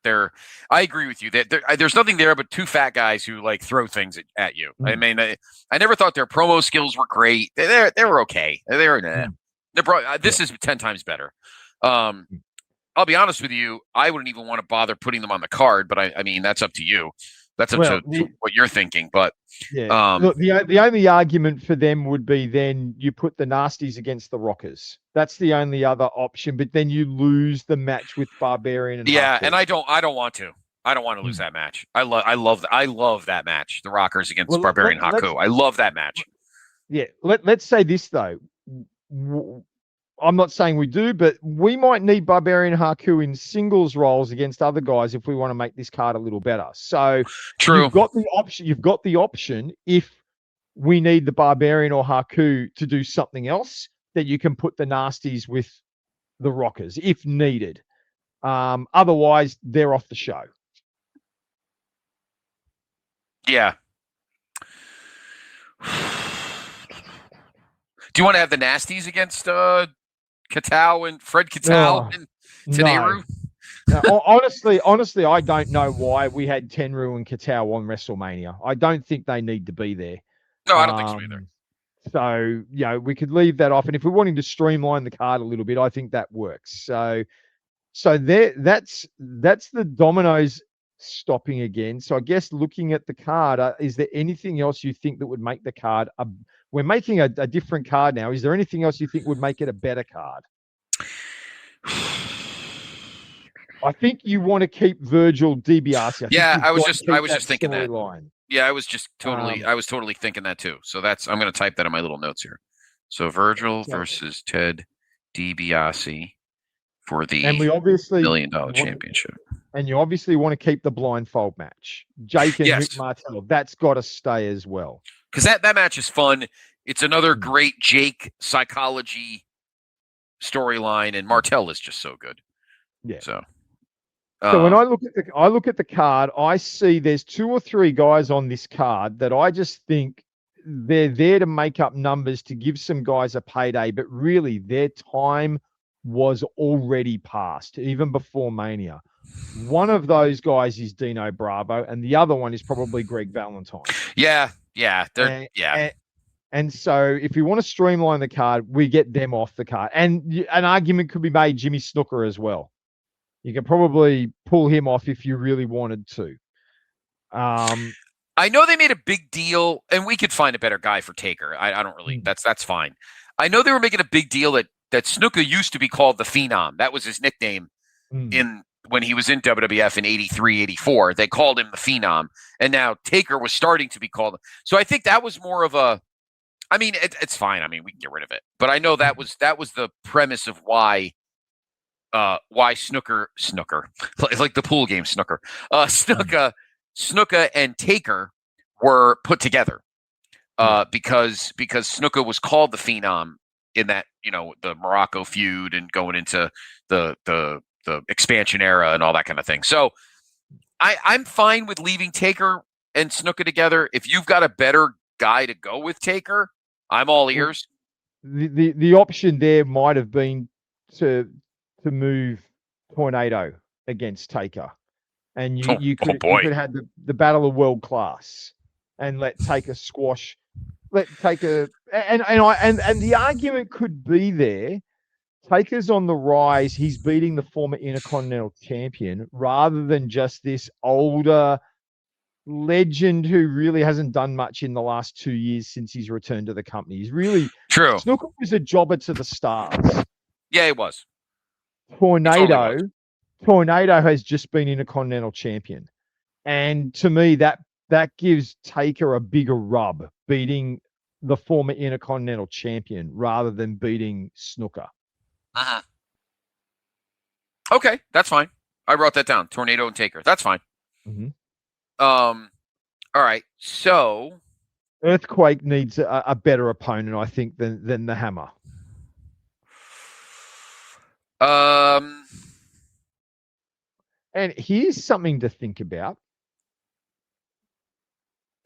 I agree with you. There's nothing there but two fat guys who like throw things at you. I mean, I never thought their promo skills were great. They were okay. This is 10 times better. I'll be honest with you. I wouldn't even want to bother putting them on the card, but I mean that's up to you. That's up to what you're thinking, but look, the only argument for them would be then you put the Nasties against the Rockers. That's the only other option, but then you lose the match with Barbarian and yeah, Haku. and I don't want to. I don't want to lose that match. I love that match. The Rockers against Barbarian Haku. I love that match. Yeah, let's say this though. I'm not saying we do, but we might need Barbarian Haku in singles roles against other guys if we want to make this card a little better. So true. You've got the option if we need the Barbarian or Haku to do something else, that you can put the Nasties with the Rockers if needed. Otherwise, they're off the show. Yeah. Do you want to have the Nasties against Katao and Fred Katao and Tenryu? No, honestly, I don't know why we had Tenryu and Katao on WrestleMania. I don't think they need to be there. No, I don't think so either. So, we could leave that off. And if we're wanting to streamline the card a little bit, I think that works. So that's the dominoes stopping again. So I guess looking at the card, is there anything else you think that would make the card we're making a different card now. Is there anything else you think would make it a better card? I think you want to keep Virgil DiBiase. I was just thinking that. Line. Yeah, I was totally thinking that too. So I'm going to type that in my little notes here. So Virgil versus Ted DiBiase for the $1 million championship. And you obviously want to keep the blindfold match. Jake and Rick Martel. That's got to stay as well. Because that match is fun. It's another great Jake psychology storyline, and Martel is just so good. Yeah. So when I look at the card, I see there's 2 or 3 guys on this card that I just think they're there to make up numbers to give some guys a payday, but really their time was already past, even before Mania. One of those guys is Dino Bravo, and the other one is probably Greg Valentine. Yeah. And so if you want to streamline the card, we get them off the card. And an argument could be made Jimmy Snuka as well. You can probably pull him off if you really wanted to. I know they made a big deal, and we could find a better guy for Taker. I don't really. That's fine. I know they were making a big deal that Snuka used to be called the Phenom. That was his nickname when he was in WWF in 83, 84. They called him the Phenom, and now Taker was starting to be called. So I think that was more of a. I mean, it's fine. I mean, we can get rid of it, but I know that was the premise of why Snooker, like the pool game Snooker, Snuka and Taker were put together because Snuka was called the Phenom in that, the Morocco feud and going into the expansion era and all that kind of thing. So I'm fine with leaving Taker and Snuka together. If you've got a better guy to go with Taker, I'm all ears. The option there might have been to move Tornado against Taker, and you could have the battle of world class and let Taker squash, let Taker and the argument could be there. Taker's on the rise. He's beating the former Intercontinental Champion rather than just this older legend who really hasn't done much in the last 2 years since he's returned to the company. He's really true. Snuka was a jobber to the stars. Yeah, it was. Tornado has just been Intercontinental Champion. And to me, that gives Taker a bigger rub, beating the former Intercontinental Champion rather than beating Snuka. Uh-huh. Okay, that's fine. I wrote that down. Tornado and Taker. That's fine. Mm-hmm. All right. So Earthquake needs a better opponent, I think, than the Hammer. And here's something to think about.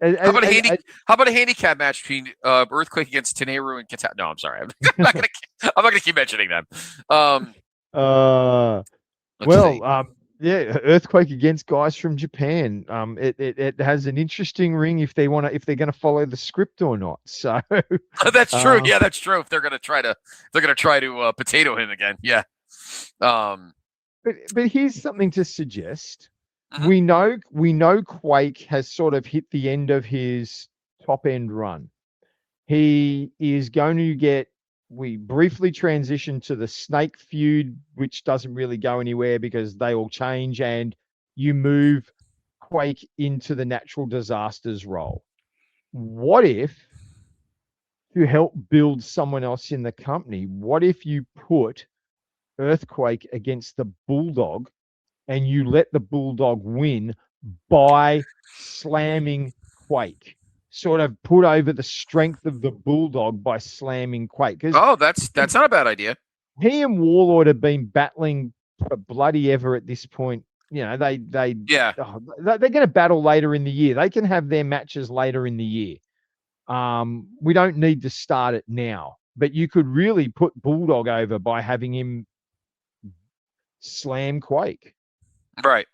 How about a handicap match between Earthquake against Tenryu and Katao? No, I'm sorry. I'm not gonna keep mentioning them. Earthquake against guys from Japan. It has an interesting ring if they're going to follow the script or not. So that's true. Yeah, that's true. If they're going to try to potato him again. Yeah. But here's something to suggest. Mhm. We know Quake has sort of hit the end of his top end run. He is going to get. We briefly transition to the Snake feud, which doesn't really go anywhere because they all change, and you move Quake into the natural disasters role. What if, to help build someone else in the company, what if you put Earthquake against the Bulldog and you let the Bulldog win by slamming Quake? Sort of put over the strength of the Bulldog by slamming Quake. Because Oh, that's not a bad idea. he and Warlord have been battling for bloody ever at this point. You know, Yeah. they're going to battle later in the year. They can have their matches later in the year. We don't need to start it now, but you could really put Bulldog over by having him slam Quake. Right.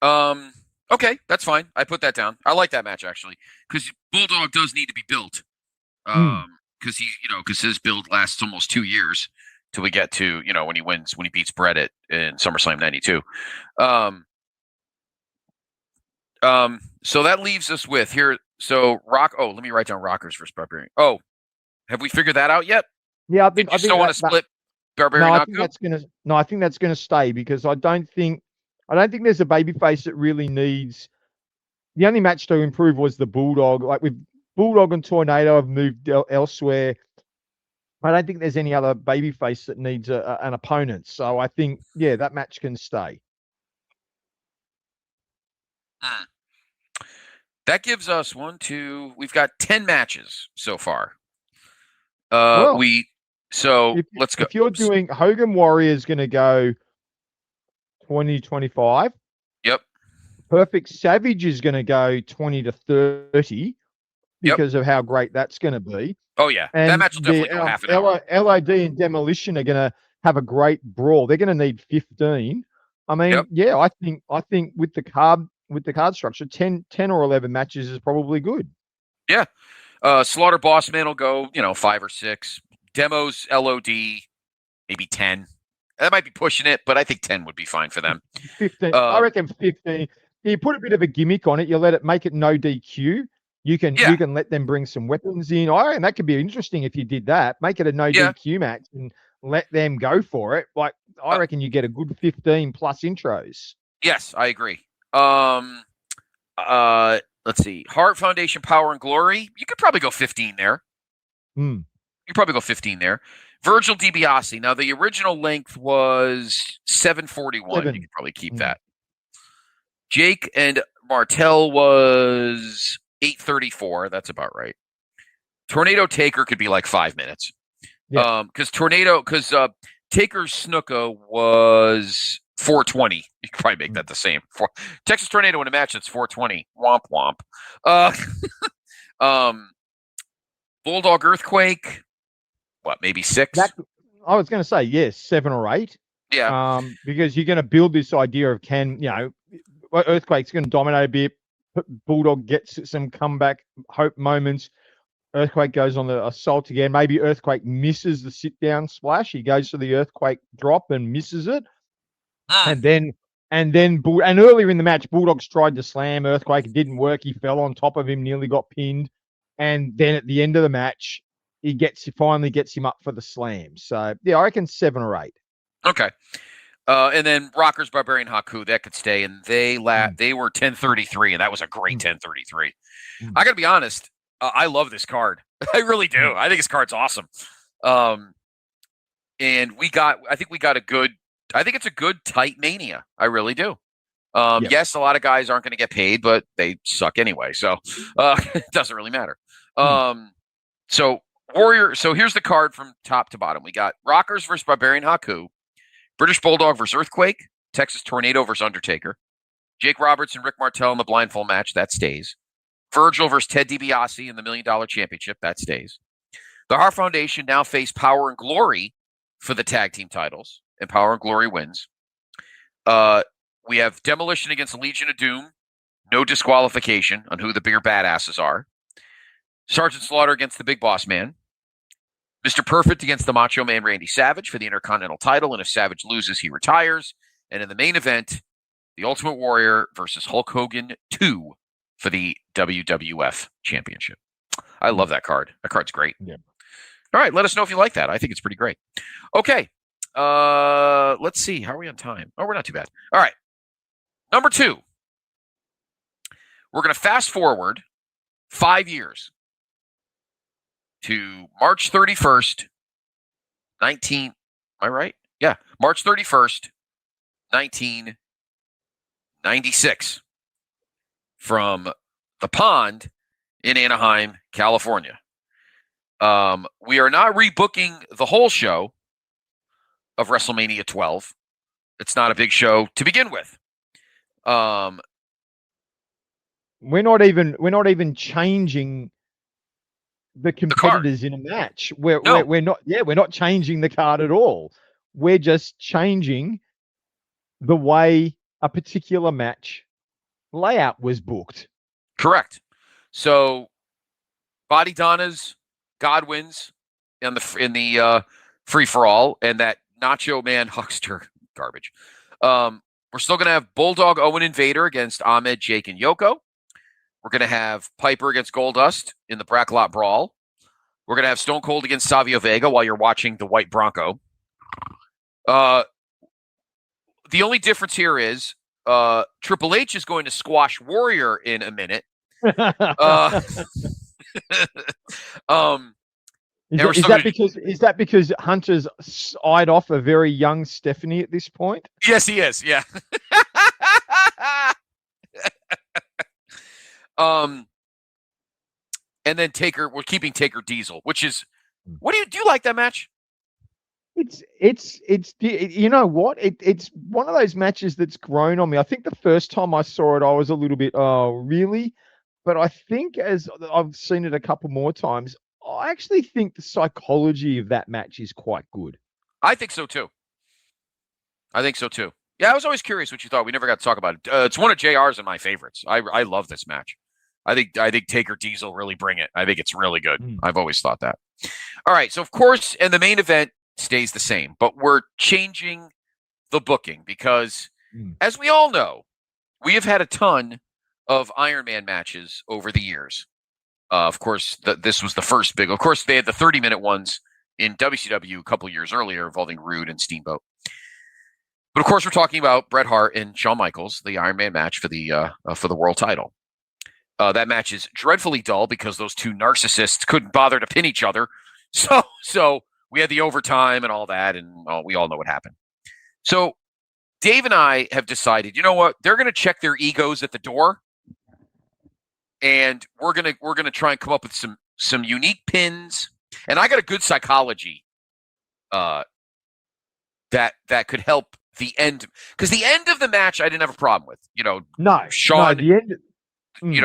Okay, that's fine. I put that down. I like that match actually because Bulldog does need to be built. Because because his build lasts almost 2 years till we get to when he beats Bret in SummerSlam '92. So that leaves us with here. So let me write down Rockers versus Barbarian. Oh, have we figured that out yet? Yeah, I think still want to split Barbarian. No, I think that's gonna stay because I don't think there's a babyface that really needs. The only match to improve was the Bulldog. Like with Bulldog and Tornado have moved elsewhere. I don't think there's any other babyface that needs an opponent. So I think, that match can stay. That gives us we've got 10 matches so far. Let's go. If you're doing Hogan Warrior's going to go 20-25. Yep. Perfect Savage is going to go 20 to 30 because of how great that's going to be. Oh yeah, and that match will definitely go half an hour. LOD and Demolition are going to have a great brawl. They're going to need 15. I mean, I think with the card structure, 10 or 11 matches is probably good. Yeah. Slaughter Bossman will go, 5 or 6. Demos, LOD, maybe 10. That might be pushing it, but I think 10 would be fine for them. 15. I reckon 15. You put a bit of a gimmick on it. You make it no DQ. You can let them bring some weapons in. I reckon that could be interesting if you did that. Make it a no DQ match and let them go for it. Like I reckon you get a good 15 plus intros. Yes, I agree. Let's see. Heart Foundation, Power and Glory. You could probably go 15 there. You probably go 15 there. Virgil DiBiase. Now the original length was 741. You could probably keep that. Jake and Martel was 834. That's about right. Tornado Taker could be like 5 minutes. Yeah. Because Taker's Snuka was 420. You could probably make that the same. Texas Tornado in a match that's 420. Womp womp. Bulldog Earthquake. What, maybe 6? I was going to say, yes, 7 or 8. Yeah. Because you're going to build this idea of Earthquake's going to dominate a bit. Bulldog gets some comeback hope moments. Earthquake goes on the assault again. Maybe Earthquake misses the sit-down splash. He goes for the Earthquake drop and misses it. And earlier in the match, Bulldogs tried to slam Earthquake. It didn't work. He fell on top of him, nearly got pinned. And then at the end of the match, he finally gets him up for the slam. So, I reckon 7 or 8. Okay. And then Rockers, Barbarian, Haku, that could stay. And they were 1033, and that was a great 1033. I got to be honest. I love this card. I really do. I think this card's awesome. And I think it's a good tight Mania. I really do. Yes, a lot of guys aren't going to get paid, but they suck anyway. So it doesn't really matter. So here's the card from top to bottom. We got Rockers versus Barbarian Haku, British Bulldog versus Earthquake, Texas Tornado versus Undertaker, Jake Roberts and Rick Martel in the blindfold match. That stays. Virgil versus Ted DiBiase in the $1 Million Championship. That stays. The Heart Foundation now face Power and Glory for the tag team titles, and Power and Glory wins. We have Demolition against the Legion of Doom. No disqualification on who the bigger badasses are. Sergeant Slaughter against the Big Boss Man. Mr. Perfect against the Macho Man Randy Savage for the Intercontinental title, and if Savage loses, he retires. And in the main event, the Ultimate Warrior versus Hulk Hogan 2 for the WWF Championship. I love that card. That card's great. Yeah. All right, let us know if you like that. I think it's pretty great. Okay, let's see. How are we on time? Oh, we're not too bad. All right, number 2. We're going to fast forward 5 years to March 31st, am I right? Yeah, March 31st, 1996, from the Pond in Anaheim, California. We are not rebooking the whole show of WrestleMania 12. It's not a big show to begin with. We're not even changing the competitors in a match. We're not changing the card at all. We're just changing the way a particular match layout was booked. Correct. So, Body Donnas, Godwins in the free for all, and that Nacho Man Huckster garbage. We're still going to have Bulldog Owen and Vader against Ahmed, Jake, and Yoko. We're going to have Piper against Goldust in the Bracklot Brawl. We're going to have Stone Cold against Savio Vega while you're watching the White Bronco. The only difference here is Triple H is going to squash Warrior in a minute. Is that because Hunter's eyed off a very young Stephanie at this point? Yes, he is. Yeah. And then Taker, we're keeping Taker Diesel, which is, do you like that match? It's you know what? It's one of those matches that's grown on me. I think the first time I saw it, I was a little bit, oh, really? But I think as I've seen it a couple more times, I actually think the psychology of that match is quite good. I think so too. Yeah, I was always curious what you thought. We never got to talk about it. It's one of JR's and my favorites. I love this match. I think Taker Diesel really bring it. I think it's really good. I've always thought that. All right, so of course, and the main event stays the same, but we're changing the booking because, as we all know, we have had a ton of Iron Man matches over the years. Of course, this was the first big. Of course, they had the 30-minute ones in WCW a couple years earlier involving Rude and Steamboat. But of course, we're talking about Bret Hart and Shawn Michaels, the Iron Man match for the world title. That match is dreadfully dull because those two narcissists couldn't bother to pin each other. So we had the overtime and all that, and we all know what happened. So Dave and I have decided, you know what? They're going to check their egos at the door, and we're gonna try and come up with some unique pins. And I got a good psychology that could help the end, because the end of the match I didn't have a problem with. Shawn. The end.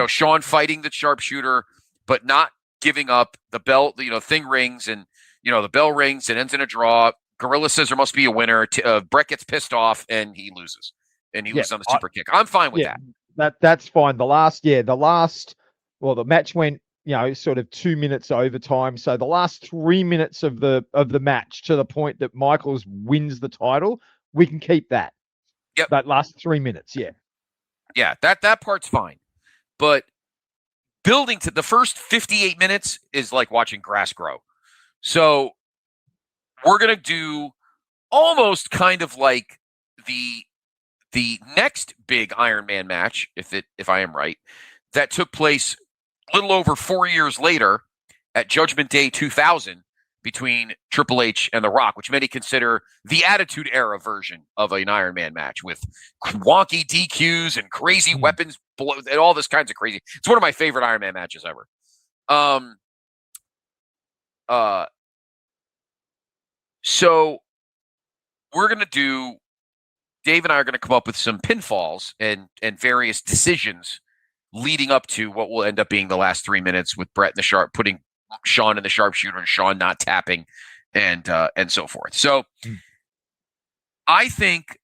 Shawn fighting the sharpshooter, but not giving up. The bell, thing rings, and the bell rings. It ends in a draw. Gorilla says there must be a winner. Bret gets pissed off and he loses, and he loses on the super kick. I'm fine with that. That's fine. The match went, sort of 2 minutes overtime. So the last 3 minutes of the match, to the point that Michaels wins the title, we can keep that. Yep. That last 3 minutes. Yeah. Yeah. That part's fine. But building to the first 58 minutes is like watching grass grow. So we're going to do almost kind of like the next big Iron Man match, if I am right, that took place a little over 4 years later at Judgment Day 2000 between Triple H and The Rock, which many consider the Attitude Era version of an Iron Man match with wonky DQs and crazy weapons and all this kinds of crazy. It's one of my favorite Iron Man matches ever. So we're going to do, Dave and I are going to come up with some pinfalls and various decisions leading up to what will end up being the last 3 minutes, with Bret and putting Shawn in the sharpshooter and Shawn not tapping and so forth. So I think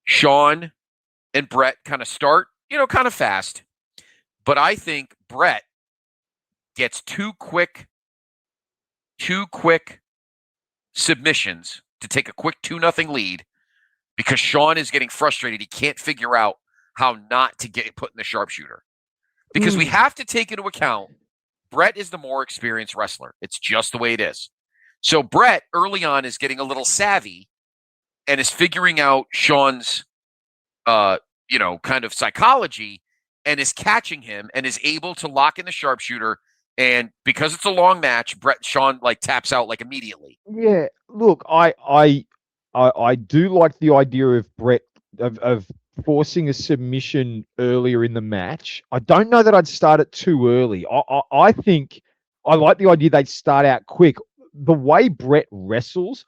Shawn and Bret kind of start, kind of fast, but I think Bret gets two quick submissions to take a quick 2-0 lead because Shawn is getting frustrated. He can't figure out how not to get put in the sharpshooter. Because we have to take into account Bret is the more experienced wrestler. It's just the way it is. So Bret early on is getting a little savvy and is figuring out Shawn's kind of psychology and is catching him and is able to lock in the sharpshooter. And because it's a long match, Shawn like taps out like immediately. Yeah, look, I do like the idea of Bret of forcing a submission earlier in the match. I don't know that I'd start it too early. I think I like the idea they'd start out quick. The way Bret wrestles,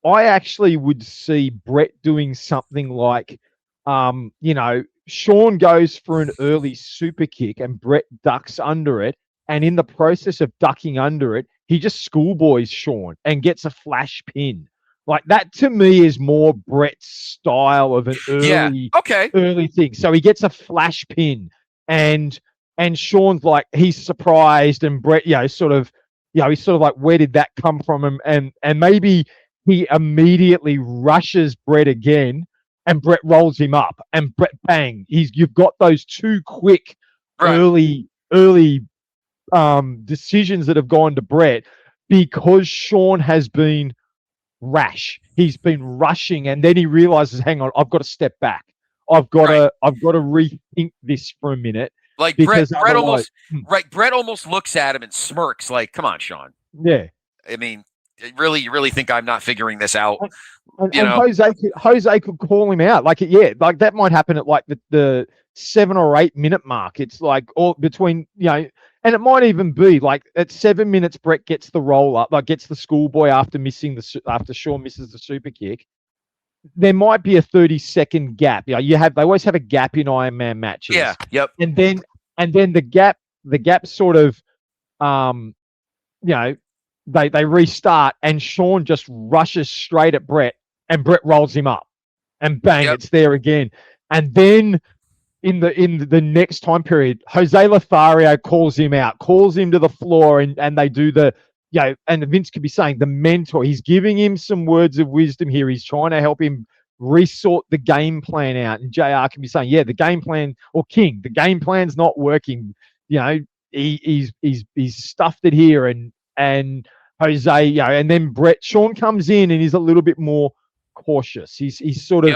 I actually would see Bret doing something like, Shawn goes for an early super kick and Bret ducks under it. And in the process of ducking under it, he just schoolboys Shawn and gets a flash pin. Like that to me is more Bret's style of an early thing. So he gets a flash pin and Shawn's like, he's surprised, and Bret, he's sort of like, where did that come from him? And maybe he immediately rushes Bret again and Bret rolls him up and Bret, bang, you've got those two quick early decisions that have gone to Bret because Shawn has been rash. He's been rushing, and then he realizes, hang on, I've got to step back. I've got to rethink this for a minute. Like Bret almost looks at him and smirks, like, "Come on, Shawn." Yeah. I mean, you really think I'm not figuring this out? And Jose could call him out. Like that might happen at like the 7 or 8 minute mark. It's like all between, and it might even be like at 7 minutes, Bret gets the roll up, like gets the schoolboy after Shawn misses the super kick. There might be a 30-second gap. They always have a gap in Iron Man matches. Yeah. Yep. And then the gap sort of, they restart and Shawn just rushes straight at Bret and Bret rolls him up and bang, it's there again. And then in the next time period, Jose Lothario calls him out, calls him to the floor, and they do and Vince could be saying the mentor, he's giving him some words of wisdom here. He's trying to help him resort the game plan out. And JR can be saying, the game plan, or King, the game plan's not working. He's stuffed it here, and Jose, and then Shawn comes in and he's a little bit more cautious. He's sort of,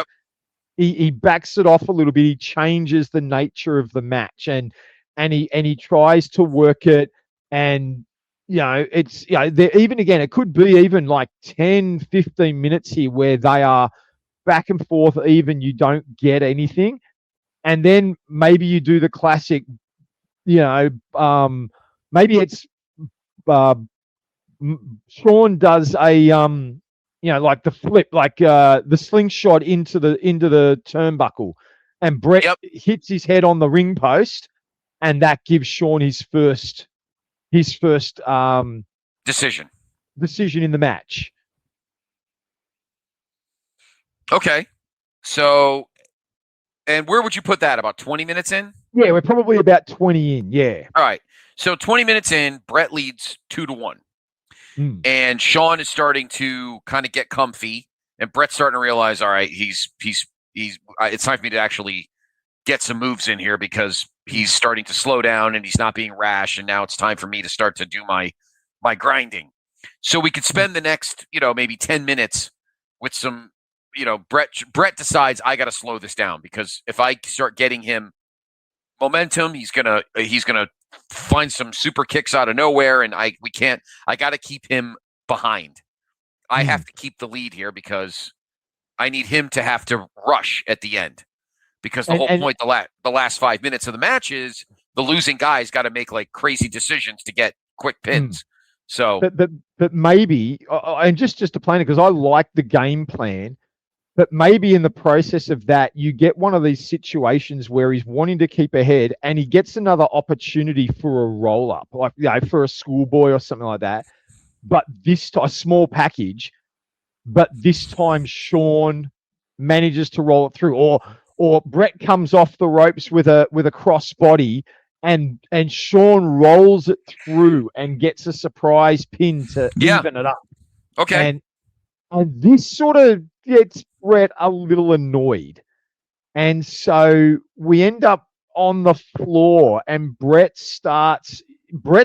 he backs it off a little bit. He changes the nature of the match and he tries to work it. And, it's, even again, it could be even like 10, 15 minutes here where they are back and forth, even you don't get anything. And then maybe you do the classic, maybe it's, Shawn does a, like the flip, like the slingshot into the turnbuckle, and Bret hits his head on the ring post, and that gives Shawn his first decision in the match. Okay, so, and where would you put that? About 20 minutes in? Yeah, we're probably about 20 in. Yeah. All right. So 20 minutes in, Bret leads 2-1. And Shawn is starting to kind of get comfy, and Bret's starting to realize, all right, he's it's time for me to actually get some moves in here because he's starting to slow down and he's not being rash, and now it's time for me to start to do my grinding. So we could spend the next, maybe 10 minutes with some, Bret decides I got to slow this down because if I start getting him momentum, he's gonna find some super kicks out of nowhere, and I got to keep him behind. I have to keep the lead here because I need him to have to rush at the end, because the whole point the last 5 minutes of the match is the losing guy's got to make like crazy decisions to get quick pins. So, but maybe, and just to plan it, because I like the game plan. But maybe in the process of that, you get one of these situations where he's wanting to keep ahead and he gets another opportunity for a roll-up, like for a schoolboy or something like that. But this time, a small package, but this time Shawn manages to roll it through. Or Bret comes off the ropes with a crossbody and Shawn rolls it through and gets a surprise pin to even it up. Okay. And this sort of, Bret a little annoyed. And so we end up on the floor, and Bret's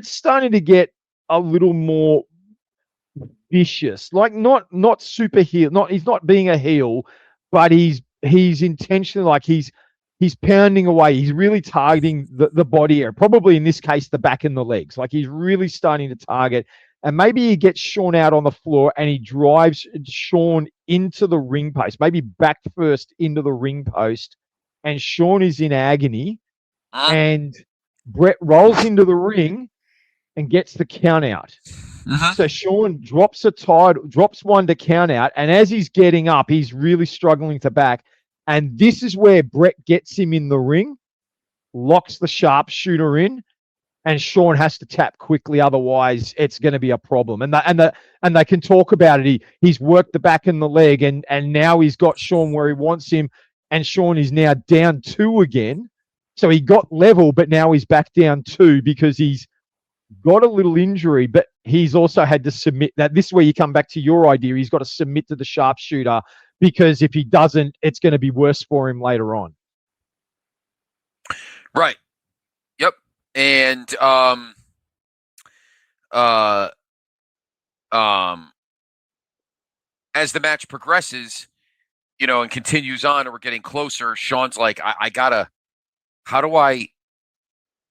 starting to get a little more vicious. Like not super heel, he's not being a heel, but he's intentionally, like he's pounding away. He's really targeting the body area, probably in this case the back and the legs. Like he's really starting to target. And maybe he gets Shawn out on the floor and he drives Shawn into the ring post, maybe back first into the ring post. And Shawn is in agony. And Bret rolls into the ring and gets the count out. So Shawn drops one to count out. And as he's getting up, he's really struggling to back. And this is where Bret gets him in the ring, locks the sharpshooter in, and Shawn has to tap quickly, otherwise it's going to be a problem. And they can talk about it. He's worked the back and the leg, and now he's got Shawn where he wants him, and Shawn is now down 2 again. So he got level, but now he's back down 2 because he's got a little injury, but he's also had to submit. That this is where you come back to your idea. He's got to submit to the sharpshooter, because if he doesn't, it's going to be worse for him later on. Right. Yep. And as the match progresses, and continues on, and we're getting closer, Shawn's like,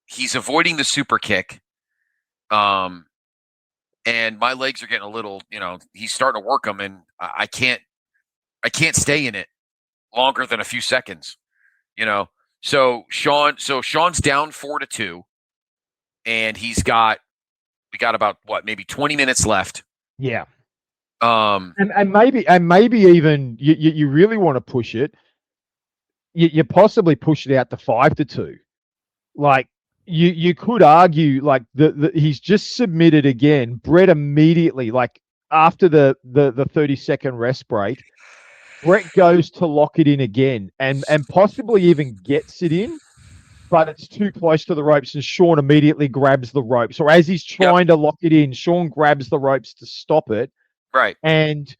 he's avoiding the super kick. And my legs are getting a little, he's starting to work them, and I can't stay in it longer than a few seconds, So Shawn's down 4-2, and we got about maybe 20 minutes left. Yeah. And maybe even you really want to push it. You possibly push it out to 5-2. Like you could argue like he's just submitted again. Bret immediately, like after the 30-second rest break, Bret goes to lock it in again and possibly even gets it in, but it's too close to the ropes, and Shawn immediately grabs the ropes. Or as he's trying to lock it in, Shawn grabs the ropes to stop it. Right. And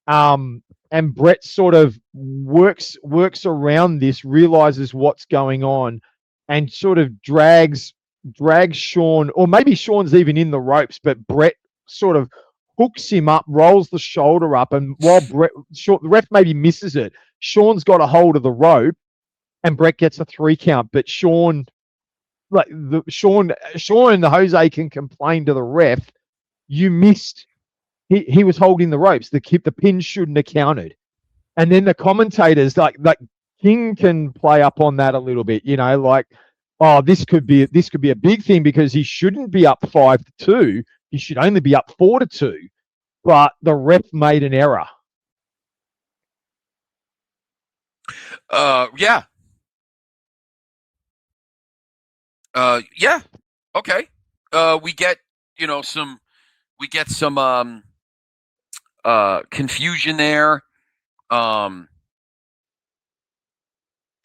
Bret sort of works around this, realizes what's going on, and sort of drags Shawn, or maybe Shawn's even in the ropes, but Bret sort of hooks him up, rolls the shoulder up, and while the ref maybe misses it, Shawn's got a hold of the rope, and Bret gets a 3 count. But Shawn and Jose can complain to the ref, you missed. He was holding the ropes. The pin shouldn't have counted. And then the commentators, like King can play up on that a little bit, like, oh, this could be a big thing because he shouldn't be up 5-2. He should only be up 4-2. But the ref made an error. Yeah. Yeah. Okay. We get some confusion there.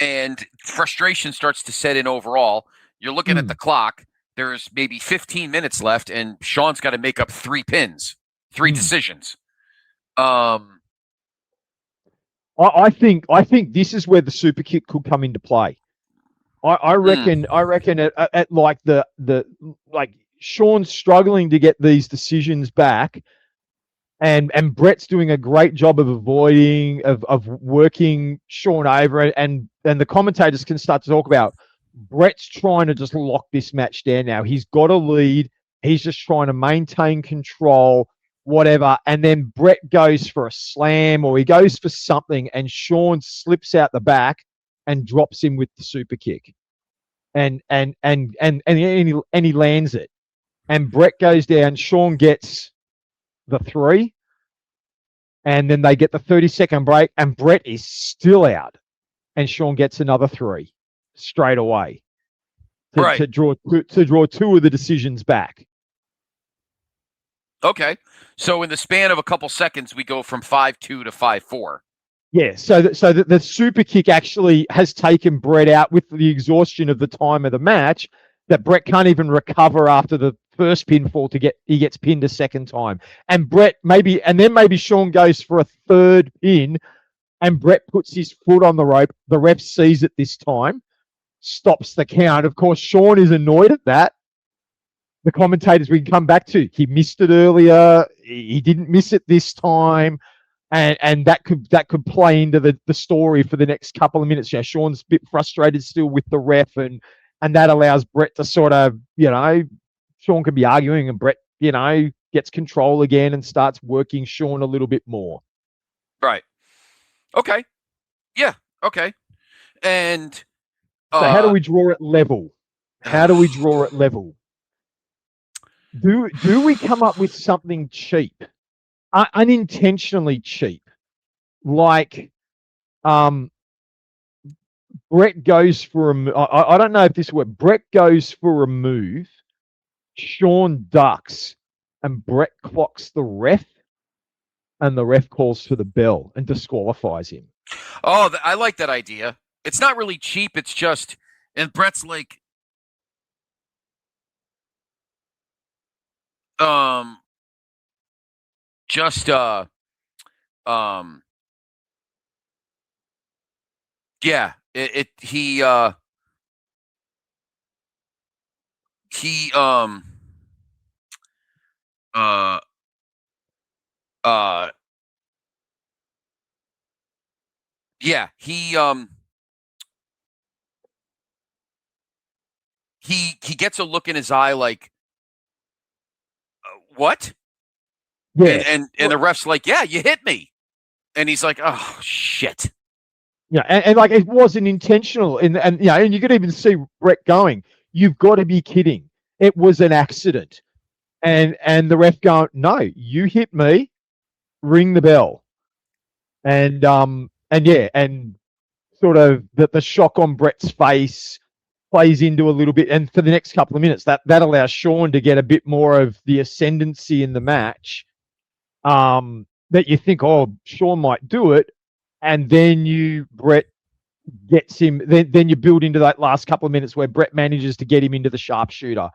And frustration starts to set in overall. You're looking at the clock. There's maybe 15 minutes left, and Shawn's got to make up 3 pins, 3 decisions. I think this is where the super kick could come into play. I reckon at like the Shawn's struggling to get these decisions back, and Bret's doing a great job of avoiding of working Shawn over, and the commentators can start to talk about Bret's trying to just lock this match down now. He's got a lead. He's just trying to maintain control, whatever. And then Bret goes for a slam, or he goes for something, and Shawn slips out the back and drops him with the super kick. And he lands it. And Bret goes down. Shawn gets the 3. And then they get the 30-second break, and Bret is still out. And Shawn gets another 3 straight away to draw 2 of the decisions back. Okay. So in the span of a couple seconds, we go from 5-2 to 5-4. Yeah. So the super kick actually has taken Bret out with the exhaustion of the time of the match, that Bret can't even recover after the first pinfall he gets pinned a second time. And maybe Shawn goes for a third pin, and Bret puts his foot on the rope. The ref sees it this time, stops the count. Of course, Shawn is annoyed at that. The commentators we can come back to, he missed it earlier. He didn't miss it this time. And that could play into the story for the next couple of minutes. Yeah, Shawn's a bit frustrated still with the ref, and that allows Bret to sort of, Shawn could be arguing, and Bret, gets control again and starts working Shawn a little bit more. Right. Okay. Yeah. Okay. And so how do we draw it level? How do we draw it level? Do we come up with something cheap? Unintentionally cheap, like Bret goes for I don't know if this word. Bret goes for a move, Shawn ducks, and Bret clocks the ref, and the ref calls for the bell and disqualifies him. Oh, I like that idea. It's not really cheap. It's just, and Bret's like, yeah, yeah, he gets a look in his eye like, what? Yeah, and the ref's like, yeah, you hit me, and he's like, oh shit. Yeah, and like it wasn't intentional, and you could even see Bret going, "You've got to be kidding! It was an accident." And the ref going, "No, you hit me. Ring the bell." And sort of the shock on Bret's face plays into a little bit, and for the next couple of minutes, that allows Shawn to get a bit more of the ascendancy in the match. That you think, oh, Shawn might do it. And then Bret gets him. Then you build into that last couple of minutes where Bret manages to get him into the sharpshooter,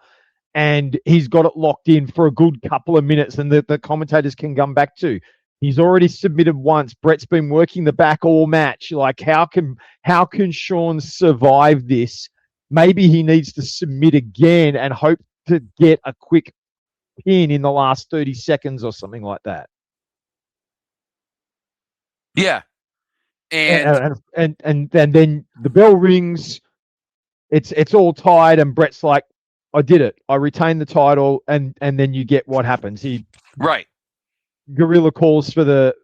and he's got it locked in for a good couple of minutes. And the commentators can come back to, he's already submitted once. Bret's been working the back all match. Like, how can Shawn survive this? Maybe he needs to submit again and hope to get a quick pin in the last 30 seconds or something like that. Yeah. And then the bell rings. It's all tied, and Bret's like, "I did it. I retained the title." And then you get what happens. Gorilla calls for the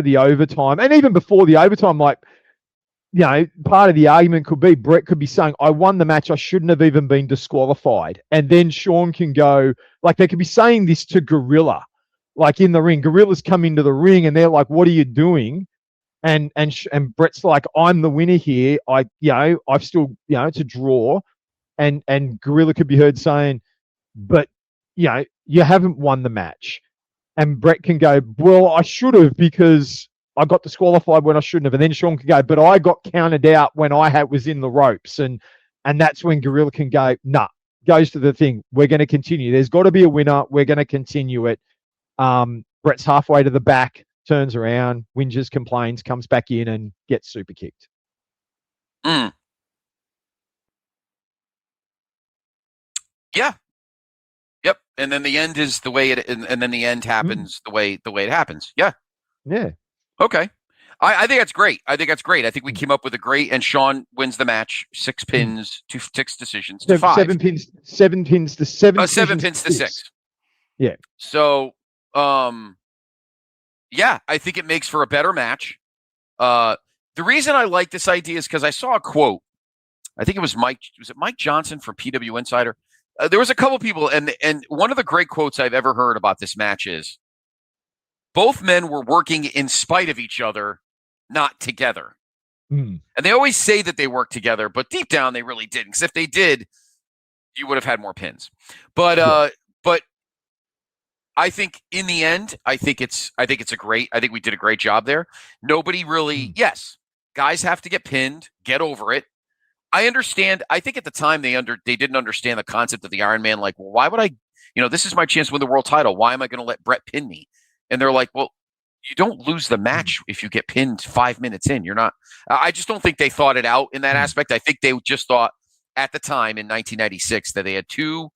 overtime, and even before the overtime, like, part of the argument could be Bret could be saying, "I won the match. I shouldn't have even been disqualified." And then Shawn can go, like, they could be saying this to Gorilla. Like in the ring, Gorilla's come into the ring and they're like, "What are you doing?" And Bret's like, "I'm the winner here. I've still, it's a draw." And Gorilla could be heard saying, "But, you haven't won the match." And Bret can go, "Well, I should have, because I got disqualified when I shouldn't have." And then Shawn can go, "But I got counted out when I was in the ropes." And that's when Gorilla can go, "Nah," goes to the thing. "We're going to continue. There's got to be a winner. We're going to continue it." Bret's halfway to the back, turns around, whinges, complains, comes back in and gets super kicked. Yeah. Yep. And then the end is the way it, and then the end happens the way it happens. Yeah. Yeah. Okay. I think that's great. I think we came up with a great, and Shawn wins the match, 6 pins to 6 decisions to 5. 7 pins to 7. 7 pins to 6. Yeah. So, yeah, I think it makes for a better match. The reason I like this idea is because I saw a quote. I think it was Mike Johnson from PW Insider? There was a couple people, and one of the great quotes I've ever heard about this match is, "Both men were working in spite of each other, not together." And they always say that they work together, but deep down they really didn't. Because if they did, you would have had more pins. But I think in the end, I think we did a great job there. Nobody really, yes, guys have to get pinned, get over it. I understand. I think at the time they didn't understand the concept of the Iron Man. Like, well, why would I? This is my chance to win the world title. Why am I going to let Bret pin me? And they're like, well, you don't lose the match if you get pinned 5 minutes in. You're not. I just don't think they thought it out in that aspect. I think they just thought at the time in 1996 that they had two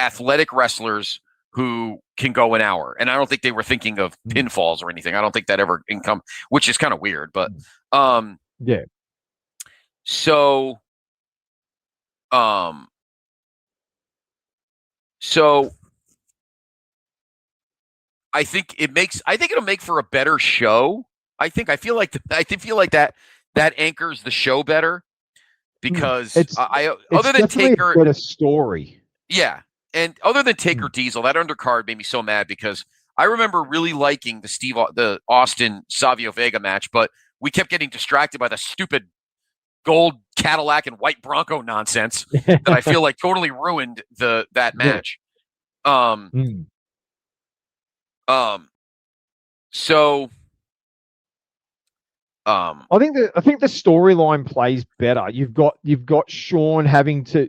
athletic wrestlers who can go an hour, and I don't think they were thinking of pinfalls or anything. I don't think that ever income, which is kind of weird, but yeah. So I think it'll make for a better show. I feel like that anchors the show better because it's other than Taker, a better story. Yeah. And other than Taker Diesel, that undercard made me so mad because I remember really liking the Austin Savio Vega match, but we kept getting distracted by the stupid gold Cadillac and white Bronco nonsense that I feel like totally ruined that match. So I think the storyline plays better. You've got Shawn having to,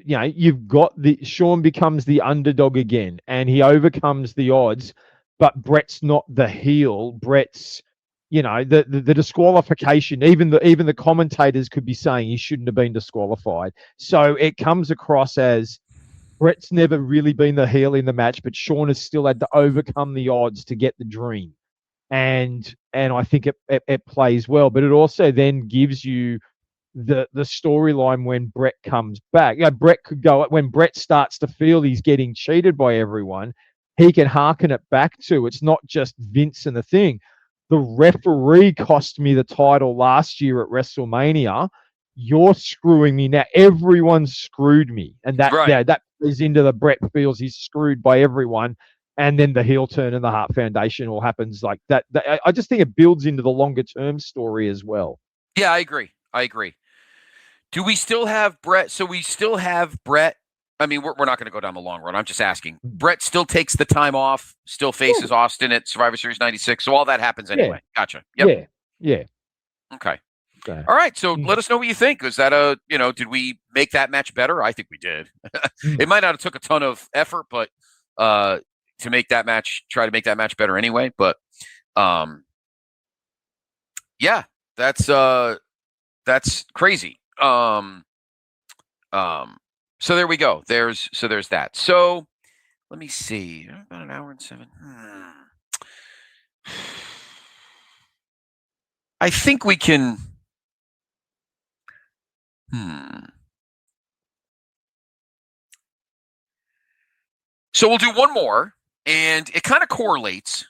Shawn becomes the underdog again, and he overcomes the odds, but Bret's not the heel. Bret's, the disqualification. Even the commentators could be saying he shouldn't have been disqualified. So it comes across as Bret's never really been the heel in the match, but Shawn has still had to overcome the odds to get the dream. And I think it plays well, but it also then gives you the storyline when Bret comes back. Bret could go when Bret starts to feel he's getting cheated by everyone. He can hearken it back to it's not just Vince and the thing. The referee cost me the title last year at WrestleMania. You're screwing me now. Everyone screwed me, and that plays into the Bret feels he's screwed by everyone. And then the heel turn and the Hart Foundation all happens like that. I just think it builds into the longer term story as well. Yeah, I agree. Do we still have Bret? So we still have Bret. I mean, we're not going to go down the long run. I'm just asking. Bret still takes the time off, still faces Austin at Survivor Series 96. So all that happens anyway. Gotcha. Yep. Yeah. Okay. All right. So let us know what you think. Is that did we make that match better? I think we did. It might not have took a ton of effort, but to make that match, try to make that match better anyway. But yeah, that's crazy. So there we go. There's that. So let me see. About an hour and 7. I think we can. So we'll do one more, and it kind of correlates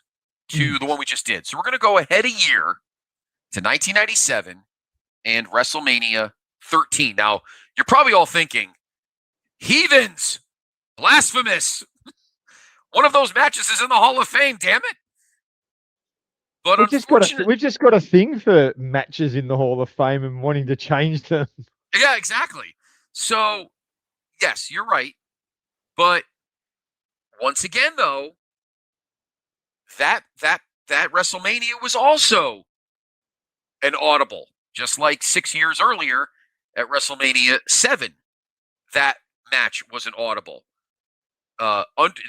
to the one we just did. So we're going to go ahead a year to 1997 and WrestleMania 13. Now, you're probably all thinking, heathens, blasphemous. One of those matches is in the Hall of Fame, damn it. But we've just got a thing for matches in the Hall of Fame and wanting to change them. Yeah, exactly. So, yes, you're right. But once again, though, that WrestleMania was also an audible, just like 6 years earlier at WrestleMania XII. That match was an audible.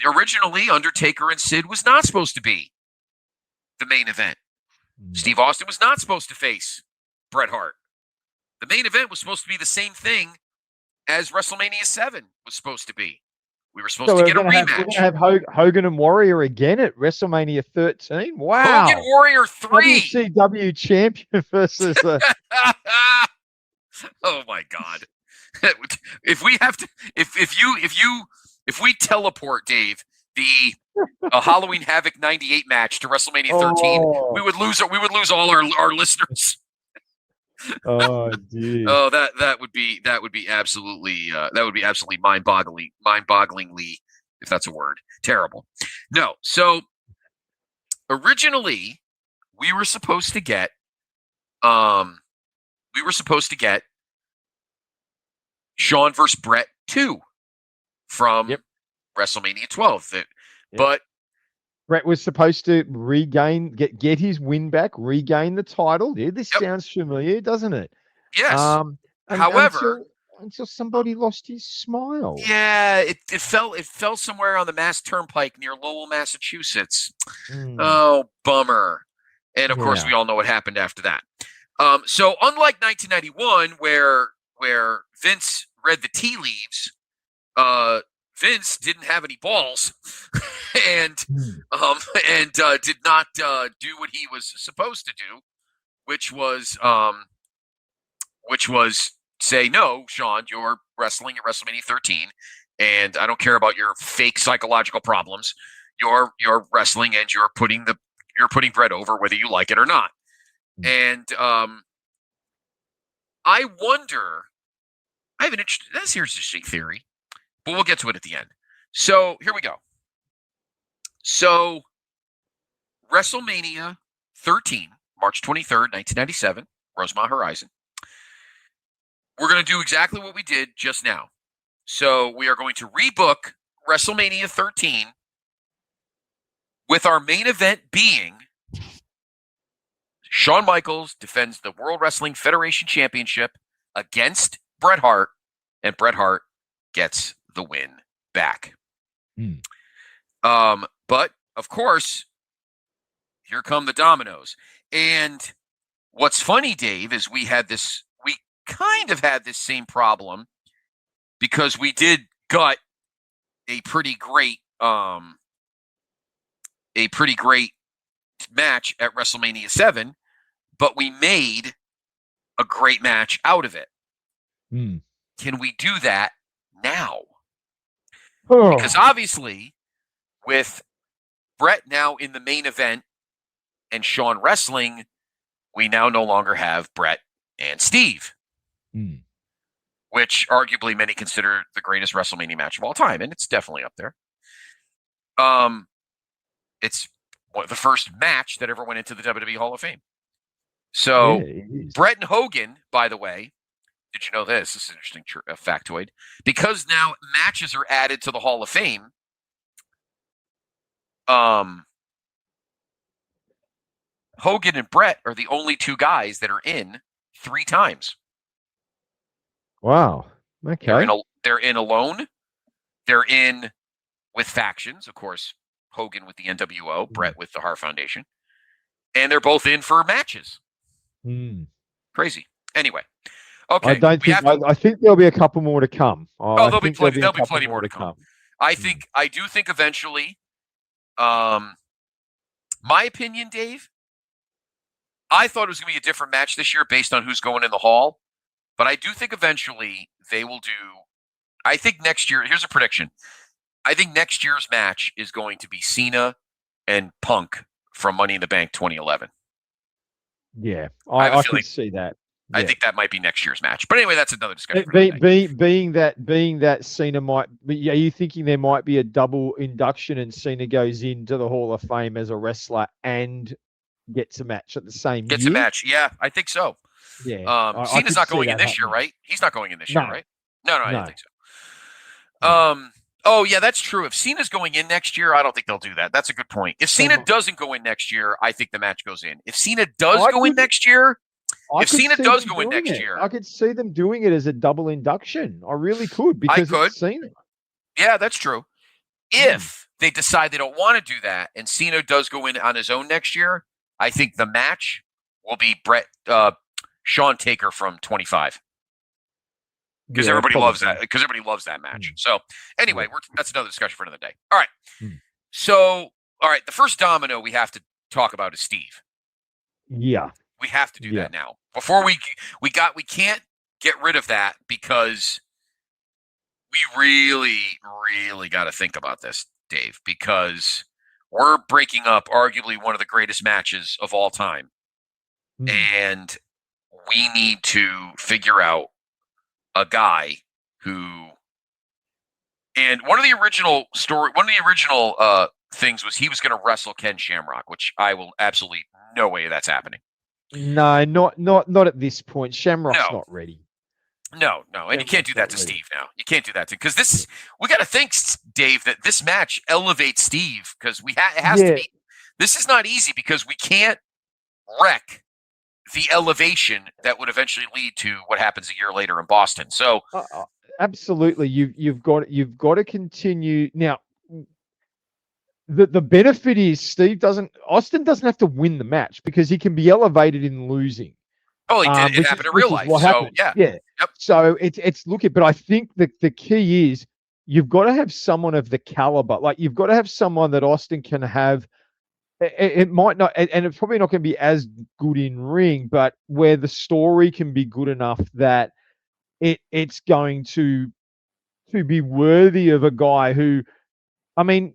Originally, Undertaker and Sid was not supposed to be the main event. Steve Austin was not supposed to face Bret Hart. The main event was supposed to be the same thing as WrestleMania XII was supposed to be. We were supposed to get a rematch. We're going to have Hogan and Warrior again at WrestleMania 13. Wow. Hogan Warrior 3. WCW champion versus. Oh my God! If we teleport, Dave, the Halloween Havoc 98 match to WrestleMania 13, we would lose all our listeners. Oh, dude. Oh, that would be absolutely mind-bogglingly, if that's a word, terrible. No, so originally we were supposed to get Shawn versus Bret 2 from WrestleMania 12. But Bret was supposed to get his win back, regain the title. Yeah, this sounds familiar, doesn't it? Yes. However, until somebody lost his smile. Yeah, it fell somewhere on the Mass Turnpike near Lowell, Massachusetts. Oh, bummer. And of course, Yeah. we all know what happened after that. So unlike 1991, where Vince read the tea leaves, Vince didn't have any balls, and did not do what he was supposed to do, which was say, no, Shawn, you're wrestling at WrestleMania 13, and I don't care about your fake psychological problems. You're wrestling, and you're putting Bret over, whether you like it or not. And I wonder. I have an interesting. Here's an interesting theory, but we'll get to it at the end. So here we go. So WrestleMania 13, March 23rd, 1997, Rosemont Horizon. We're going to do exactly what we did just now. So we are going to rebook WrestleMania 13 with our main event being Shawn Michaels defends the World Wrestling Federation Championship against Bret Hart, and Bret Hart gets the win back. But, of course, here come the dominoes. And what's funny, Dave, is we kind of had this same problem because we did gut a pretty great match at WrestleMania XII, but we made a great match out of it. Can we do that now? Because obviously, with Bret now in the main event and Shawn wrestling, we now no longer have Bret and Steve, which arguably many consider the greatest WrestleMania match of all time, and it's definitely up there. It's the first match that ever went into the WWE Hall of Fame. So, Bret and Hogan, by the way, did you know this? This is an interesting factoid. Because now matches are added to the Hall of Fame, Hogan and Bret are the only two guys that are in 3 times. Wow. Okay. They're in alone. They're in with factions, of course. Hogan with the NWO, Bret with the Hart Foundation, and they're both in for matches. Crazy. Anyway, okay. I think there'll be a couple more to come. There'll be plenty more to come. I do think eventually. My opinion, Dave. I thought it was going to be a different match this year based on who's going in the hall, but I do think eventually they will do. I think next year. Here's a prediction. I think next year's match is going to be Cena and Punk from Money in the Bank 2011. Yeah, I can see that. Yeah. I think that might be next year's match. But anyway, that's another discussion. Being that Cena might be, are you thinking there might be a double induction and Cena goes into the Hall of Fame as a wrestler and gets a match at the same year? Gets a match, yeah, I think so. Yeah. Cena's not going in this year, right? He's not going in this year, right? No, I don't think so. Oh, yeah, that's true. If Cena's going in next year, I don't think they'll do that. That's a good point. If Cena doesn't go in next year, I think the match goes in. If Cena does go in next year, I could see them doing it as a double induction. I really could because it's Cena. Yeah, that's true. If they decide they don't want to do that and Cena does go in on his own next year, I think the match will be Shawn Taker from 25. Because everybody loves that. Because everybody loves that match. So anyway, that's another discussion for another day. All right. So, all right, the first domino we have to talk about is Steve. Yeah, we have to do that now. Before we can't get rid of that because we really got to think about this, Dave. Because we're breaking up arguably one of the greatest matches of all time, and we need to figure out a guy who, and one of the original things was he was going to wrestle Ken Shamrock, which I will absolutely no way that's happening. No, not at this point. Shamrock's not ready. No, and you can't do that to Steve now. You can't do that to, because we got to think, Dave, that this match elevates Steve because it has to be. This is not easy because we can't wreck the elevation that would eventually lead to what happens a year later in Boston. So absolutely, you've got to continue now. the benefit is Austin doesn't have to win the match because he can be elevated in losing. Oh, he did. It Which happened in which real is life. what So happened. yeah. Yeah. Yep. So it's looking, but I think the key is you've got to have someone of the caliber. Like you've got to have someone that Austin can have. It might not, and it's probably not going to be as good in ring, but where the story can be good enough that it's going to be worthy of a guy who, I mean,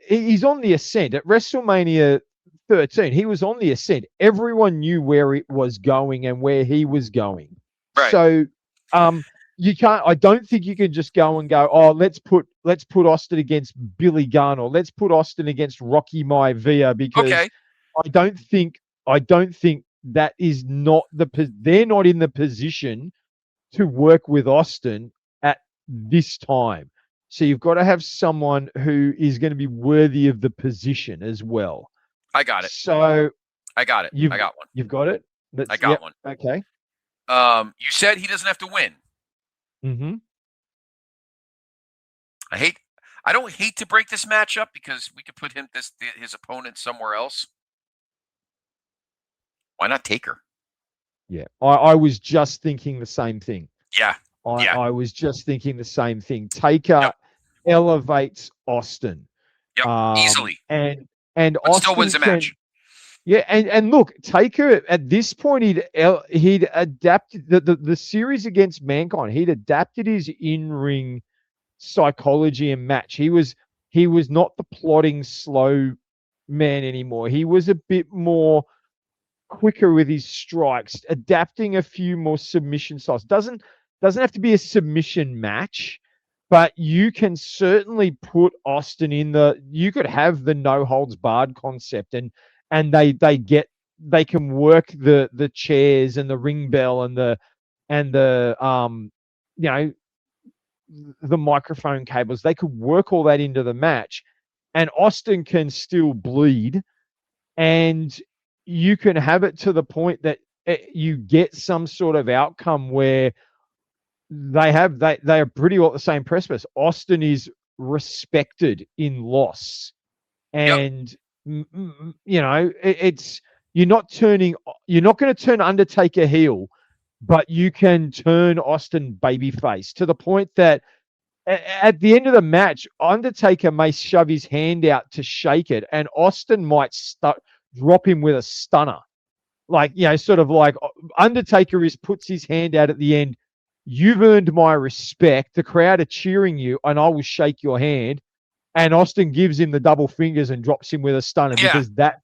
he's on the ascent at WrestleMania 13. He was on the ascent. Everyone knew where it was going and where he was going. Right. So, you can't. I don't think you can just go and go. Oh, let's put Austin against Billy Gunn, or let's put Austin against Rocky Maivia, because Okay. I don't think that is not they're not in the position to work with Austin at this time. So you've got to have someone who is going to be worthy of the position as well. I got it. So I got it. I got one. You've got it. I got one. Okay. You said he doesn't have to win. Mm-hmm. I don't hate to break this matchup because we could put his opponent somewhere else. Why not Taker? Yeah, I was just thinking the same thing. Yeah. I was just thinking the same thing. Taker elevates Austin. Yep. Easily. And but Austin still wins the match. Yeah, and look, Taker at this point he'd adapted the series against Mankind. He'd adapted his in-ring psychology and match. He was not the plodding slow man anymore. He was a bit more quicker with his strikes, adapting a few more submission styles. Doesn't have to be a submission match, but you can certainly put Austin in you could have the no holds barred concept, and they can work the chairs and the ring bell and the the microphone cables. They could work all that into the match, and Austin can still bleed, and you can have it to the point that you get some sort of outcome where they are pretty well at the same precipice. Austin is respected in loss, and it's you're not going to turn Undertaker heel, but you can turn Austin babyface to the point that at the end of the match, Undertaker may shove his hand out to shake it, and Austin might drop him with a stunner. Like, sort of like Undertaker puts his hand out at the end. You've earned my respect. The crowd are cheering you, and I will shake your hand. And Austin gives him the double fingers and drops him with a stunner because that's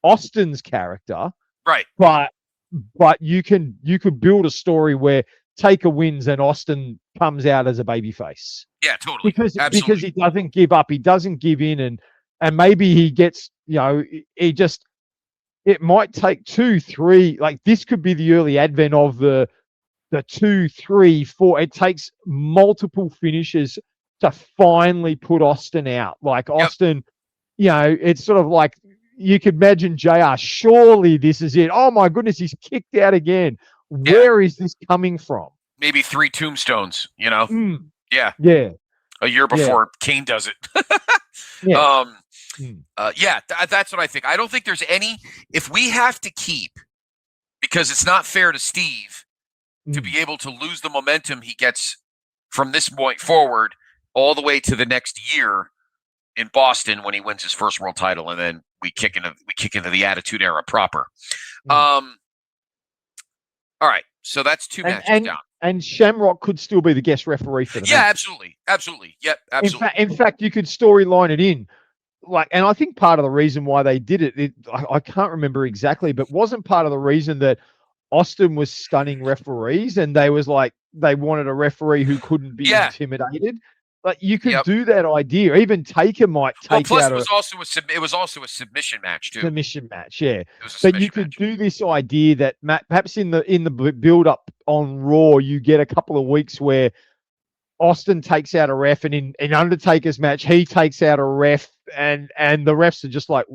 Austin's character. Right. But you could build a story where Taker wins and Austin comes out as a babyface. Yeah, totally. Because he doesn't give up, he doesn't give in, and maybe he gets, it might take 2, 3, like this could be the early advent of the 2, 3, 4. It takes multiple finishes to finally put Austin out. Like Austin, it's sort of like you could imagine JR, surely this is it. Oh my goodness, he's kicked out again. Where is this coming from? Maybe 3 tombstones, Yeah. Yeah. A year before Kane does it. That's what I think. I don't think there's any, if we have to keep, because it's not fair to Steve to be able to lose the momentum he gets from this point forward all the way to the next year in Boston when he wins his first world title, and then we kick into the Attitude Era proper. All right, so that's 2 matches down. And Shamrock could still be the guest referee for the match. Absolutely. Yep, absolutely. In fact, you could storyline it in. And I think part of the reason why they did it, I can't remember exactly, but wasn't part of the reason that Austin was stunning referees and they wanted a referee who couldn't be intimidated. Like you could do that idea. Even Taker might take plus out. It was also a submission match too. Submission match, yeah. But you could do this idea that perhaps in the build up on Raw, you get a couple of weeks where Austin takes out a ref, and in Undertaker's match, he takes out a ref, and the refs are just like,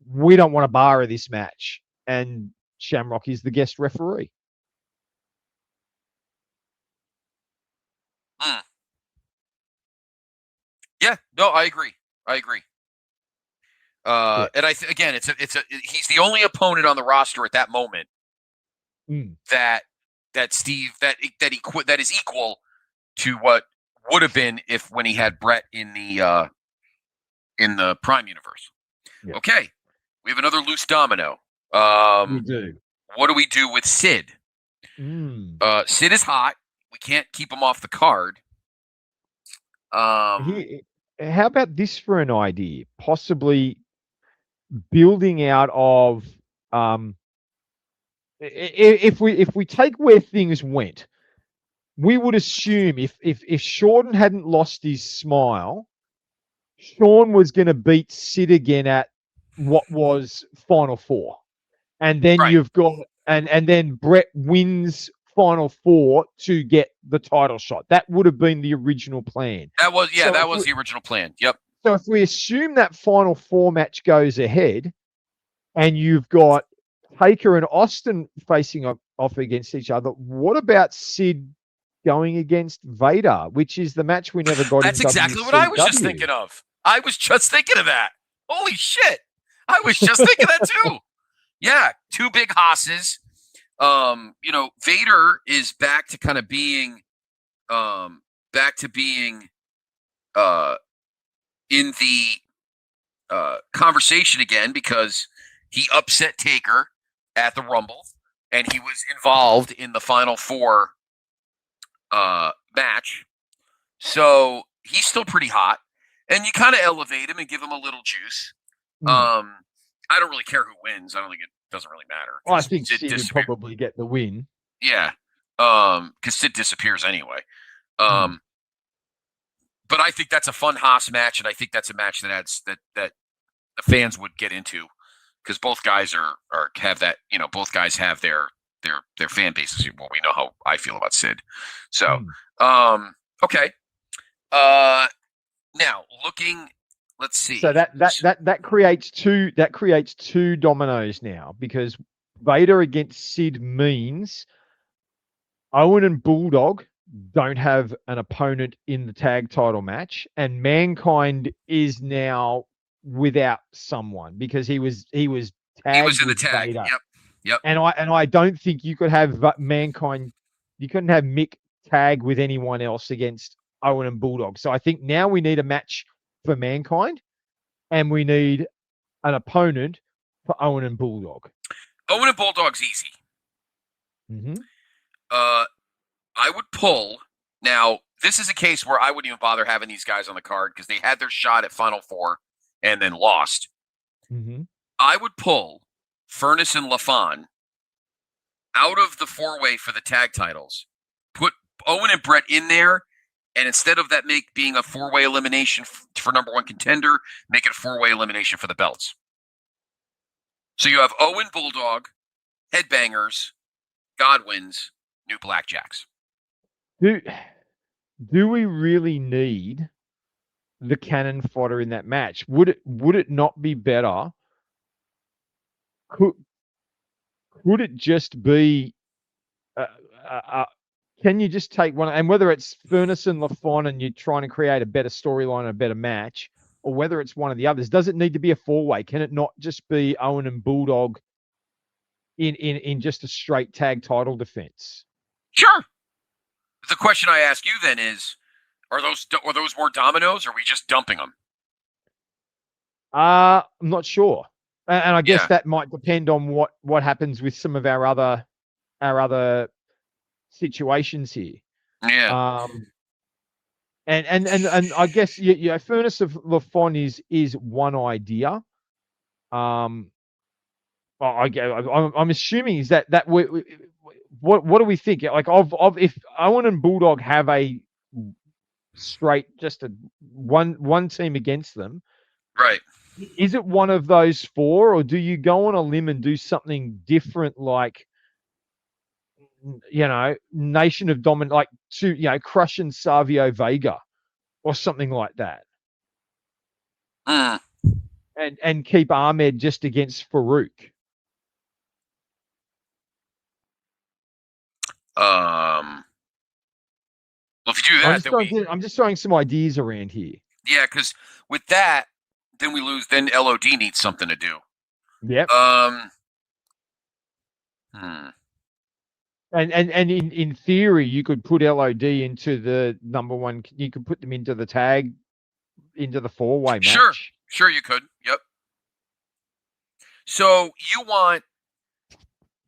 we don't want a bar of this match, and Shamrock is the guest referee. Yeah, no, I agree. And again, he's the only opponent on the roster at that moment that Steve that is equal to what would have been when he had Bret in the Prime universe. Yeah. Okay, we have another loose domino. We do. What do we do with Sid? Sid is hot. We can't keep him off the card. How about this for an idea? Possibly building out of if we take where things went, we would assume if Shawn hadn't lost his smile, Shawn was going to beat Sid again at what was Final Four, and then you've got and then Bret wins Final Four to get the title shot. That would have been the original plan. That was the original plan. Yep. So if we assume that Final Four match goes ahead, and you've got Taker and Austin facing off against each other, what about Sid going against Vader, which is the match we never got? That's exactly what I was just thinking of. I was just thinking of that. Holy shit. I was just thinking that too. Yeah, two big hosses. Vader is back to kind of being in the conversation again because he upset Taker at the Rumble and he was involved in the Final Four match. So he's still pretty hot. And you kind of elevate him and give him a little juice. I don't really care who wins. I don't think it doesn't really matter. Well, I think Sid would probably get the win. Yeah. Because Sid disappears anyway. But I think that's a fun Haas match, and I think that's a match that the fans would get into because both guys have that. Both guys have their fan bases. Well, we know how I feel about Sid. So, okay. Now looking, let's see. So that creates two dominoes now because Vader against Sid means Owen and Bulldog don't have an opponent in the tag title match, and Mankind is now without someone because he was tagged. He was in the tag. Vader. Yep. And I don't think you could have Mankind. You couldn't have Mick tag with anyone else against Owen and Bulldog. So I think now we need a match for Mankind, and we need an opponent for Owen and Bulldog. Owen and Bulldog's easy. I would pull. Now, this is a case where I wouldn't even bother having these guys on the card because they had their shot at Final Four and then lost. I would pull Furnace and LaFon out of the four-way for the tag titles. Put Owen and Bret in there, and instead of that being a four-way elimination for number one contender, make it a four-way elimination for the belts. So you have Owen, Bulldog, Headbangers, Godwins, New Blackjacks. Do we really need the cannon fodder in that match? Would it not be better? Could it just be? Can you just take one? And whether it's Furnace and LaFon and you're trying to create a better storyline and a better match, or whether it's one of the others, does it need to be a four-way? Can it not just be Owen and Bulldog in just a straight tag title defense? Sure. The question I ask you then is, are those more dominoes, or are we just dumping them? I'm not sure. And I guess that might depend on what happens with some of our other situations here. Yeah. And I guess Furnace of LaFon is one idea. I'm assuming is that what do we think? Like of if Owen and Bulldog have a straight just a one team against them, right? Is it one of those four, or do you go on a limb and do something different, like Nation of Domin, like Crush and Savio Vega, or something like that, and keep Ahmed just against Farouk? Well, if you do that, I'm just throwing some ideas around here. Yeah, because with that, Then we lose. Then LOD needs something to do. Yep. And in theory, you could put LOD into the number one. You could put them into the tag, into the 4-way match. Sure, you could. Yep. So you want.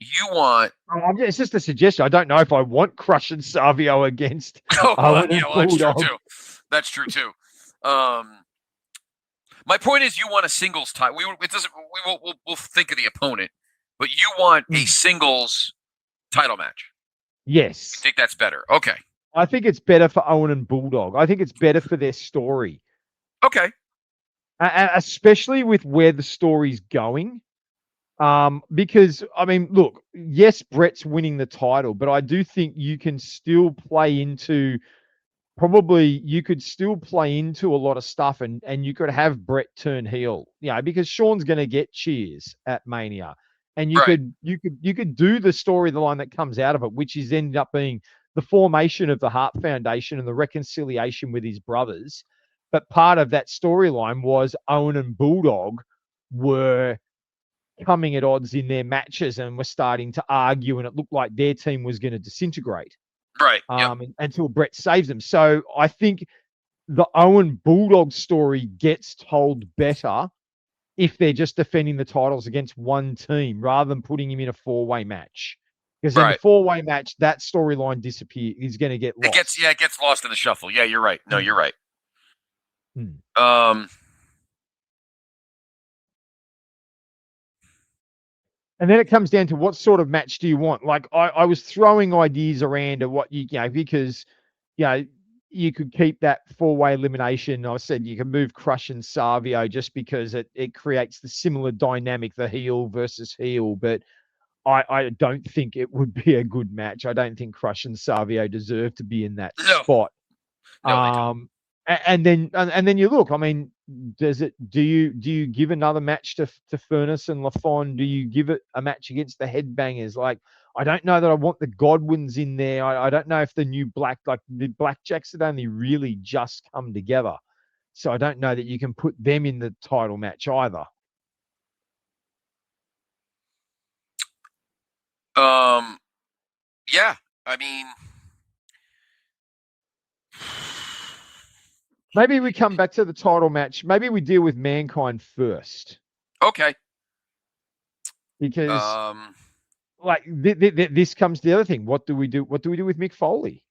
It's just a suggestion. I don't know if I want Crush and Savio against. That's true too. That's true too. My point is, you want a singles title. We'll think of the opponent, but you want a singles title match. Yes. You think that's better? Okay. I think it's better for Owen and Bulldog. I think it's better for their story. Okay. Especially with where the story's going. Because, I mean, look, yes, Bret's winning the title, but I do think you can still play into a lot of stuff and you could have Bret turn heel, because Shawn's going to get cheers at Mania. And you could do the storyline that comes out of it, which is ended up being the formation of the Hart Foundation and the reconciliation with his brothers. But part of that storyline was Owen and Bulldog were coming at odds in their matches and were starting to argue, and it looked like their team was going to disintegrate. Right. Yep. Until Bret saves them. So I think the Owen Bulldog story gets told better if they're just defending the titles against one team rather than putting him in a 4-way match. Because in the 4-way match, that storyline is going to get lost. It gets lost in the shuffle. Yeah, you're right. No, you're right. And then it comes down to what sort of match do you want? Like I was throwing ideas around of what because you could keep that 4-way elimination. I said you can move Crush and Savio just because it creates the similar dynamic, the heel versus heel. But I don't think it would be a good match. I don't think Crush and Savio deserve to be in that spot. No, and then you look. I mean, do you give another match to Furnace and LaFon? Do you give it a match against the Headbangers? Like, I don't know that I want the Godwins in there. I don't know if the new the Blackjacks had only really just come together, so I don't know that you can put them in the title match either. Yeah, I mean, maybe we come back to the title match. Maybe we deal with Mankind first. Okay. Because this comes to the other thing. What do we do? What do we do with Mick Foley?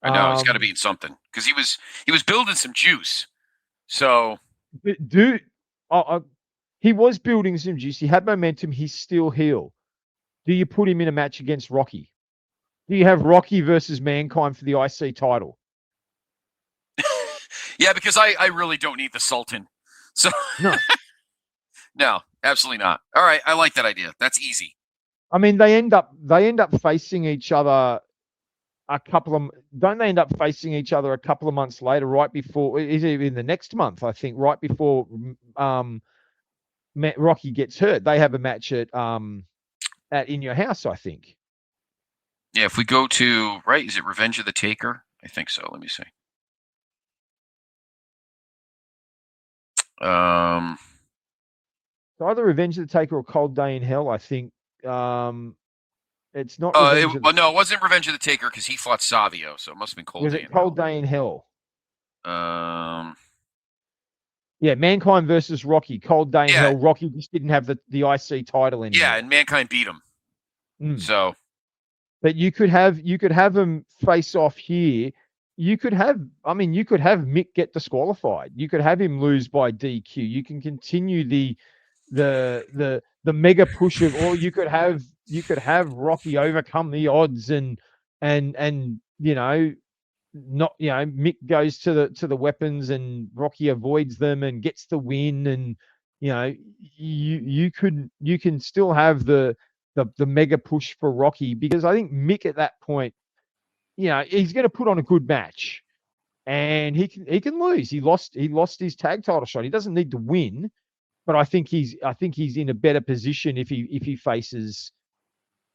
I know he's got to be in something because he was building some juice. So, he was building some juice. He had momentum. He's still heel. Do you put him in a match against Rocky? Do you have Rocky versus Mankind for the IC title? Yeah, because I really don't need the Sultan. So no, absolutely not. All right, I like that idea. That's easy. I mean, they end up facing each other don't they end up facing each other a couple of months later, right before, is it in the next month, I think, right before Rocky gets hurt. They have a match at In Your House, I think. Yeah, if we go to, is it Revenge of the Taker? I think so. Let me see. So either Revenge of the Taker or Cold Day in Hell, I think. It's not. No, it wasn't Revenge of the Taker because he fought Savio, so it must have been Cold Day in Hell. Cold Day in Hell? Yeah, Mankind versus Rocky. Cold Day in Hell. Rocky just didn't have the IC title anymore. Yeah, and Mankind beat him. So, but you could have them face off here. You could have Mick get disqualified. You could have him lose by DQ. You can continue the mega push of, or you could have Rocky overcome the odds and Mick goes to the weapons and Rocky avoids them and gets the win, and you can still have the mega push for Rocky, because I think Mick at that point, he's going to put on a good match, and he can lose. He lost his tag title shot. He doesn't need to win, but I think he's in a better position if he faces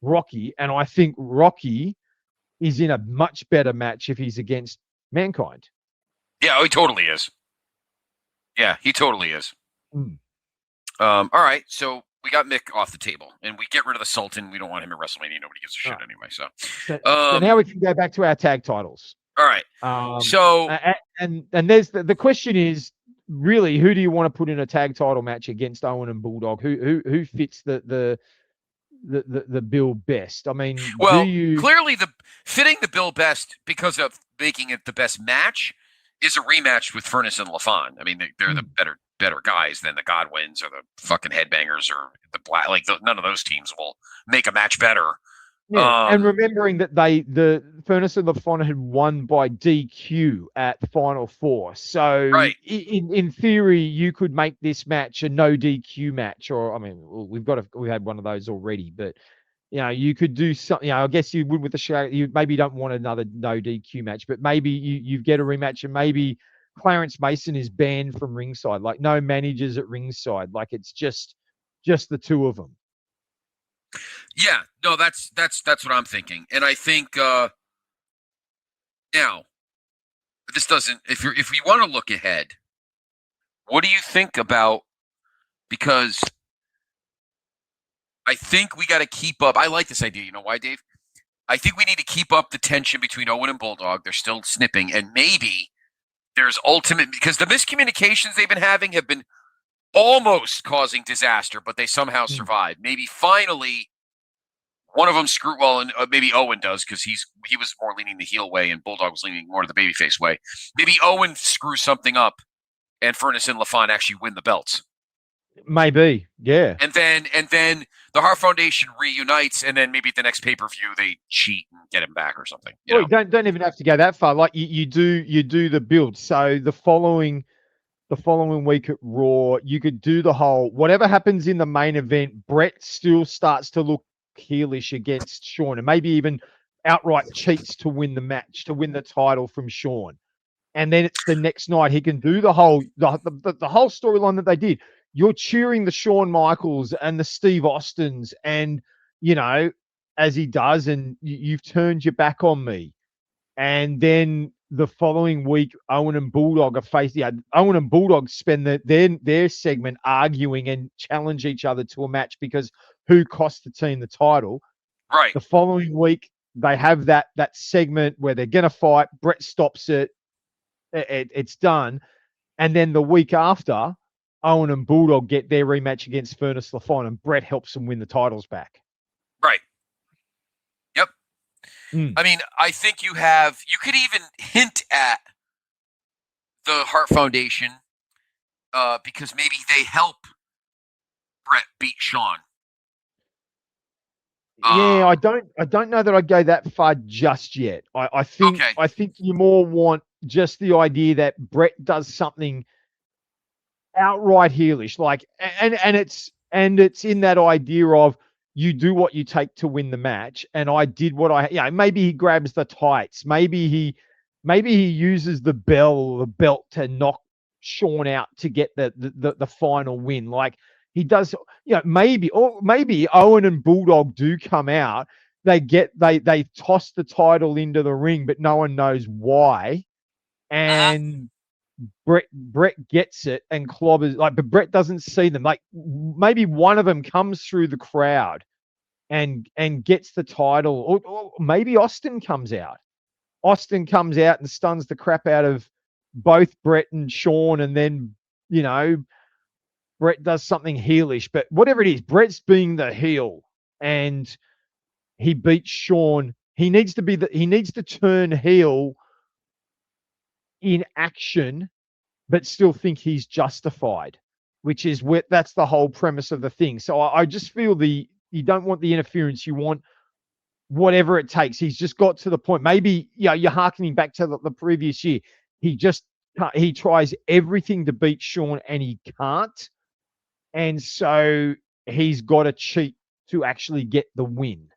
Rocky, and I think Rocky is in a much better match if he's against Mankind. Yeah, he totally is. Yeah, he totally is. Mm. All right, so we got Mick off the table, and we get rid of the Sultan. We don't want him at WrestleMania. Nobody gives a shit anyway. So now we can go back to our tag titles. All right. So and there's the question is really, who do you want to put in a tag title match against Owen and Bulldog? Who fits the bill best? I mean, clearly fitting the bill best because of making it the best match is a rematch with Furnace and LaFon. I mean, they're the better guys than the Godwins or the fucking Headbangers or the Black. None of those teams will make a match better. Yeah, and remembering that the Furnace and LaFon had won by DQ at Final Four, so right. in theory, you could make this match a no DQ match, or I mean, we had one of those already, but you could do something. I guess you would with the show. You maybe don't want another no DQ match, but maybe you get a rematch, and maybe Clarence Mason is banned from ringside, like no managers at ringside, like it's just the two of them. Yeah, no, that's what I'm thinking, and I think now this doesn't. If we want to look ahead, what do you think about? Because I think we got to keep up. I like this idea. You know why, Dave? I think we need to keep up the tension between Owen and Bulldog. They're still snipping, and maybe there's ultimate because the miscommunications they've been having have been almost causing disaster, but they somehow survived. Maybe finally. One of them Criscuolo, and maybe Owen does because he was more leaning the heel way, and Bulldog was leaning more to the babyface way. Maybe Owen screws something up, and Furnace and LaFon actually win the belts. Maybe, yeah. And then the Hart Foundation reunites, and then maybe at the next pay-per-view they cheat and get him back or something. You don't even have to go that far. Like you do the build. So the following week at Raw, you could do the whole whatever happens in the main event. Bret still starts to look heelish against Shawn, and maybe even outright cheats to win the match, to win the title from Shawn. And then it's the next night he can do the whole storyline that they did. You're cheering the Shawn Michaels and the Steve Austins, and as he does, and you've turned your back on me. And then the following week, Owen and Bulldog are faced. Yeah, Owen and Bulldog spend their segment arguing and challenge each other to a match because who cost the team the title. Right. The following week, they have that segment where they're going to fight. Bret stops it. It's done. And then the week after, Owen and Bulldog get their rematch against Furnace LaFon, and Bret helps them win the titles back. Right. Yep. I mean, I think you could even hint at the Hart Foundation because maybe they help Bret beat Shawn. Yeah, I don't know that I'd go that far just yet. I think you more want just the idea that Bret does something outright heelish, like, and it's in that idea of you do what you take to win the match, and I did what maybe he grabs the tights, maybe he uses the belt to knock Shawn out to get the final win, like. He does, maybe Owen and Bulldog do come out. They toss the title into the ring, but no one knows why. And Bret gets it and clobbers, but Bret doesn't see them. Like maybe one of them comes through the crowd and gets the title, or maybe Austin comes out. Austin comes out and stuns the crap out of both Bret and Shawn, and then Bret does something heelish, but whatever it is, Bret's being the heel, and he beats Shawn. He needs to turn heel in action, but still think he's justified, which is that's the whole premise of the thing. So I just feel you don't want the interference. You want whatever it takes. He's just got to the point. Maybe you're hearkening back to the previous year. He tries everything to beat Shawn and he can't. And so he's got to cheat to actually get the win.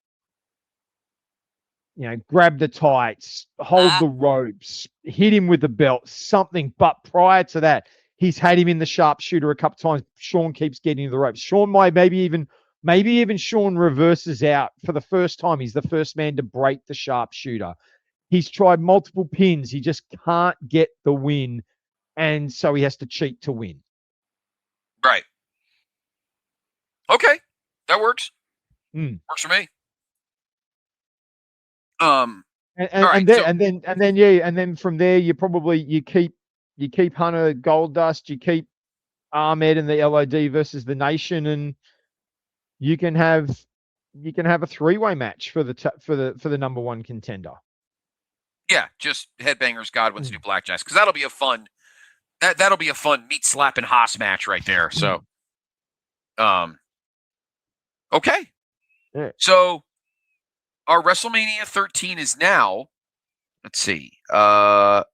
Grab the tights, hold the ropes, hit him with the belt, something. But prior to that, he's had him in the sharpshooter a couple times. Shawn keeps getting the ropes. Shawn maybe even Shawn reverses out for the first time. He's the first man to break the sharpshooter. He's tried multiple pins. He just can't get the win. and so he has to cheat to win. Right. Okay, that works. Works for me. And then from there you keep Hunter Goldust, you keep Ahmed and the LOD versus the Nation, and you can have a three-way match for the number one contender. Yeah, just Headbangers, Godwins, New Blackjacks, because that'll be a fun meat slapping Haas match right there. So, okay. Yeah. So our WrestleMania 13 is now, let's see, Shawn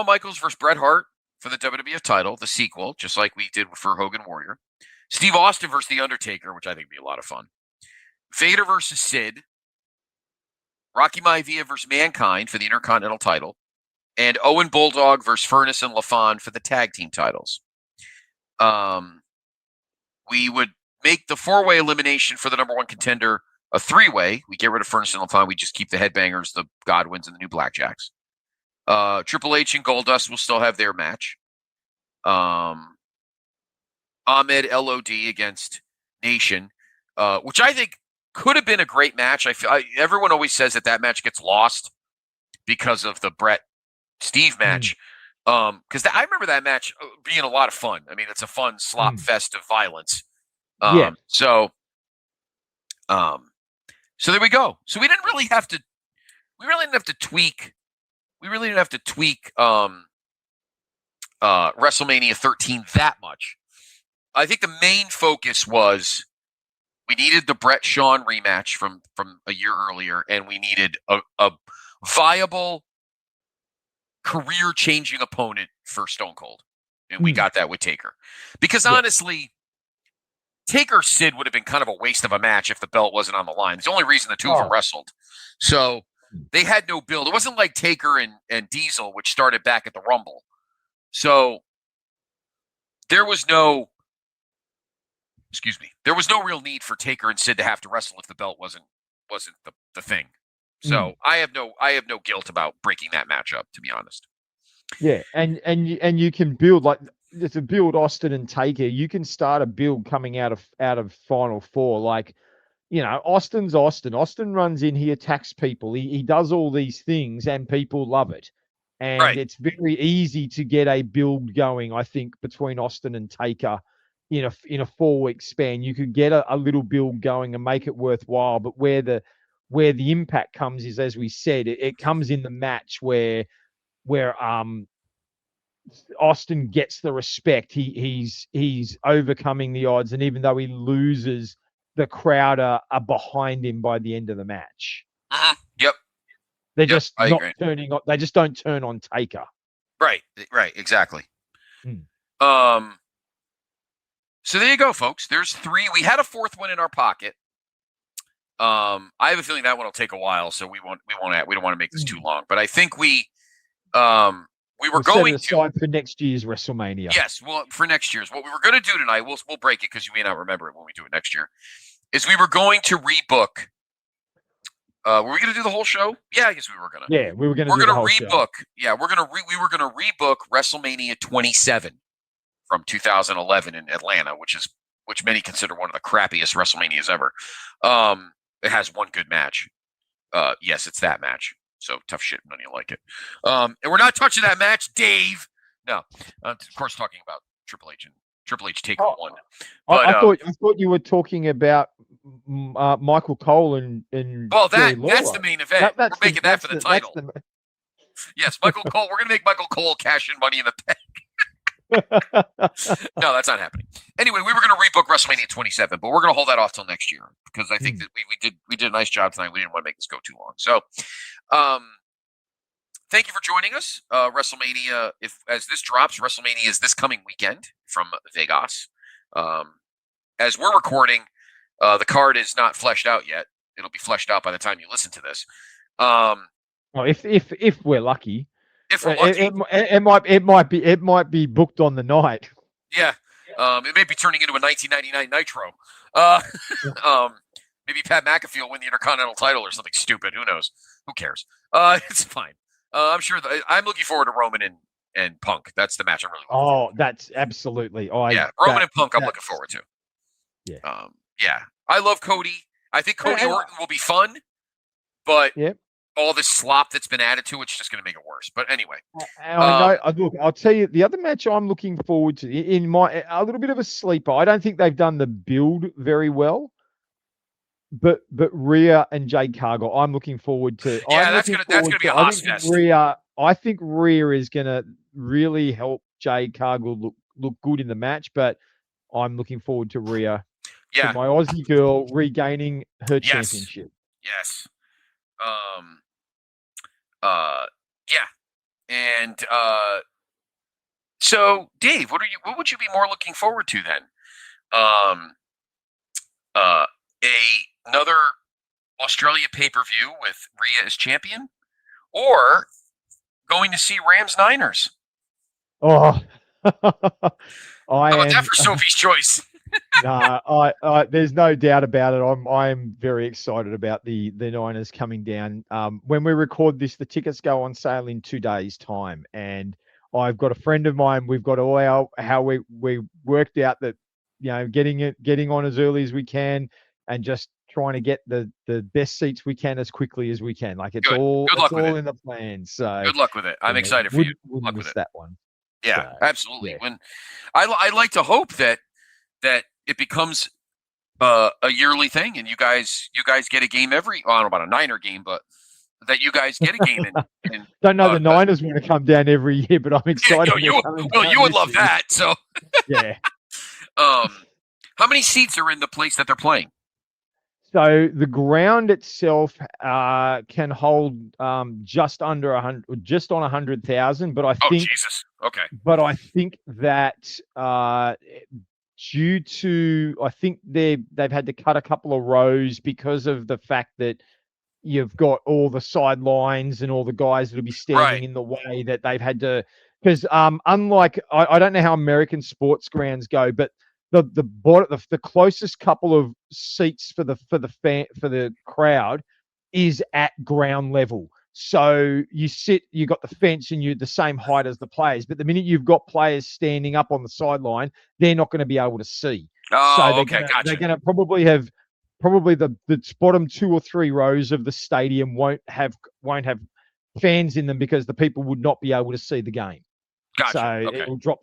Michaels versus Bret Hart for the WWF title, the sequel, just like we did for Hogan Warrior. Steve Austin versus The Undertaker, which I think would be a lot of fun. Vader versus Sid. Rocky Maivia versus Mankind for the Intercontinental title. And Owen Bulldog versus Furnace and LaFon for the tag team titles. We would make the four-way elimination for the number one contender a three-way. We get rid of Furnace and LaFon. We just keep the Headbangers, the Godwins, and the New Blackjacks. Triple H and Goldust will still have their match. Ahmed LOD against Nation, which I think could have been a great match. Everyone always says that match gets lost because of the Bret Steve match. Because I remember that match being a lot of fun. I mean, it's a fun slop fest of violence. So there we go. So we didn't really have to tweak. We really didn't have to tweak WrestleMania 13 that much. I think the main focus was we needed the Bret Shawn rematch from a year earlier, and we needed a viable, career-changing opponent for Stone Cold. And we got that with Taker. Because honestly, Taker Sid would have been kind of a waste of a match if the belt wasn't on the line. It's the only reason the two of them wrestled. So they had no build. It wasn't like Taker and Diesel, which started back at the Rumble. So there was no real need for Taker and Sid to have to wrestle if the belt wasn't the thing. So I have no guilt about breaking that match up, to be honest. Yeah, and you can build to build Austin and Taker. You can start a build coming out of Final Four. Like, Austin's Austin. Austin runs in, he attacks people, he does all these things, and people love it. And it's very easy to get a build going, I think, between Austin and Taker in a 4-week span. You could get a little build going and make it worthwhile. But where the impact comes is, as we said, it comes in the match where Austin gets the respect. He's overcoming the odds, and even though he loses, the crowd are behind him by the end of the match. Yep. They're just not turning on. They just don't turn on Taker. Right, exactly. So there you go, folks. There's 3. We had a 4th one in our pocket. I have a feeling that one will take a while, so we don't want to make this too long. But I think we were going set it aside for next year's WrestleMania. Yes, well, for next year's. What we were going to do tonight, we'll break it because you may not remember it when we do it next year, is we were going to rebook. Were we going to do the whole show? Yeah, I guess we were going to. Yeah, we were going to rebook. Yeah, we were going to rebook WrestleMania 27 from 2011 in Atlanta, which many consider one of the crappiest WrestleManias ever. It has one good match. Yes, it's that match. So tough shit, none of you like it. And we're not touching that match, Dave. No, of course, talking about Triple H Taker 1. But, I thought you were talking about Michael Cole and that's the main event. We're making that for the title. Yes, Michael Cole. We're gonna make Michael Cole cash in Money in the Bank. No, that's not happening. Anyway, we were going to rebook WrestleMania 27, but we're going to hold that off till next year because I think that we did a nice job tonight. We didn't want to make this go too long. So, thank you for joining us. WrestleMania, as this drops, WrestleMania is this coming weekend from Vegas. As we're recording, the card is not fleshed out yet. It'll be fleshed out by the time you listen to this. If we're lucky. If we're lucky. It might be booked on the night. Yeah. It may be turning into a 1999 Nitro. Maybe Pat McAfee will win the Intercontinental title or something stupid. Who knows? Who cares? It's fine. I'm sure I'm looking forward to Roman and Punk. That's the match I'm really looking forward to. That's absolutely. Roman and Punk I'm looking forward to. Yeah. Yeah. I love Cody. I think Cody And- Orton will be fun, but Yep. all this slop that's been added to it's just going to make it worse. But anyway. And I know. Look, I'll tell you the other match I'm looking forward to in a little bit of a sleeper. I don't think they've done the build very well, but Rhea and Jade Cargill, I'm looking forward to. Yeah, that's gonna be a Haas fest. I think Rhea is gonna really help Jade Cargill look good in the match, but I'm looking forward to Rhea, to my Aussie girl regaining her championship. Yes. Yeah. And so Dave, what would you be more looking forward to then? Another Australia pay-per-view with Rhea as champion, or going to see Rams Niners? Oh, How about that for Sophie's choice? There's no doubt about it. I'm very excited about the Niners coming down. When we record this, the tickets go on sale in 2 days' time, and I've got a friend of mine. We've got all how we worked out that, getting on as early as we can, and just trying to get the best seats we can as quickly as we can. Like it's all in the plan. So good luck with it. I'm excited for you. Good luck with it. That one. Yeah, So, absolutely. yeah. When I like to hope that it becomes a yearly thing, and you guys get a game I don't know about a Niner game, but that you guys get a game in don't know the Niners want to come down every year, but I'm excited. You would love that. So yeah. How many seats are in the place that they're playing? So the ground itself can hold just under 100, just on 100,000. But I think, Jesus, okay. But I think that due to, I think they've had to cut a couple of rows because of the fact that you've got all the sidelines and all the guys that'll be standing in the way, that they've had to, because unlike, I don't know how American sports grounds go, but the closest couple of seats for the crowd is at ground level. So you got the fence and you're the same height as the players. But the minute you've got players standing up on the sideline, they're not going to be able to see. Oh, so gotcha. They're going to probably have the bottom 2 or 3 rows of the stadium won't have fans in them, because the people would not be able to see the game. Gotcha. So okay. it'll drop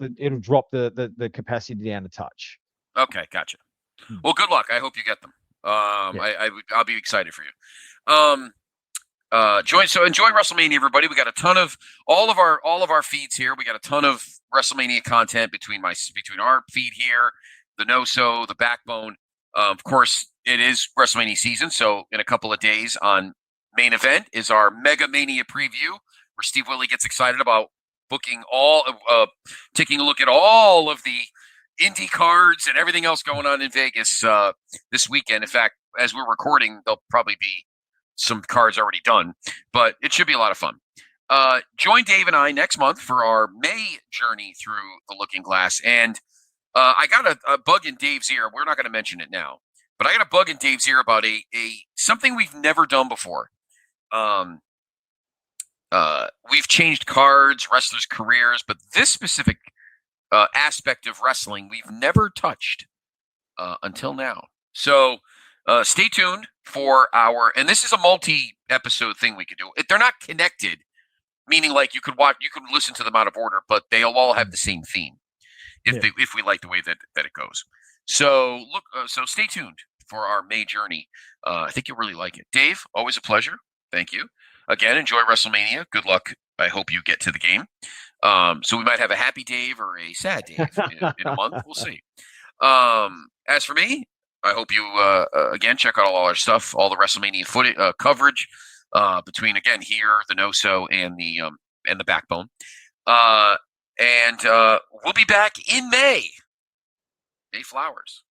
the capacity down a touch. Okay, gotcha. Well, good luck. I hope you get them. I'll be excited for you. Enjoy WrestleMania, everybody. We got a ton of all of our feeds here. We got a ton of WrestleMania content between our feed here, the No-So, the Backbone. Of course, it is WrestleMania season, so in a couple of days on Main Event is our Mega Mania preview, where Steve Willie gets excited about taking a look at all of the indie cards and everything else going on in Vegas this weekend. In fact, as we're recording, there'll probably be some cards already done, but it should be a lot of fun. Join Dave and I next month for our May journey through the Looking Glass. And I got a bug in Dave's ear. We're not going to mention it now, but I got a bug in Dave's ear about something we've never done before. We've changed cards, wrestlers' careers, but this specific aspect of wrestling we've never touched until now. So stay tuned for and this is a multi-episode thing we could do. They're not connected, meaning like you could listen to them out of order, but they'll all have the same theme if we like the way that it goes. So so stay tuned for our May journey. I think you'll really like it. Dave, always a pleasure. Thank you. Again, enjoy WrestleMania. Good luck. I hope you get to the game. So we might have a happy Dave or a sad Dave in a month. We'll see. As for me, I hope you again check out all our stuff, all the WrestleMania footage coverage between again here, the No-So and the Backbone. And we'll be back in May. May Flowers.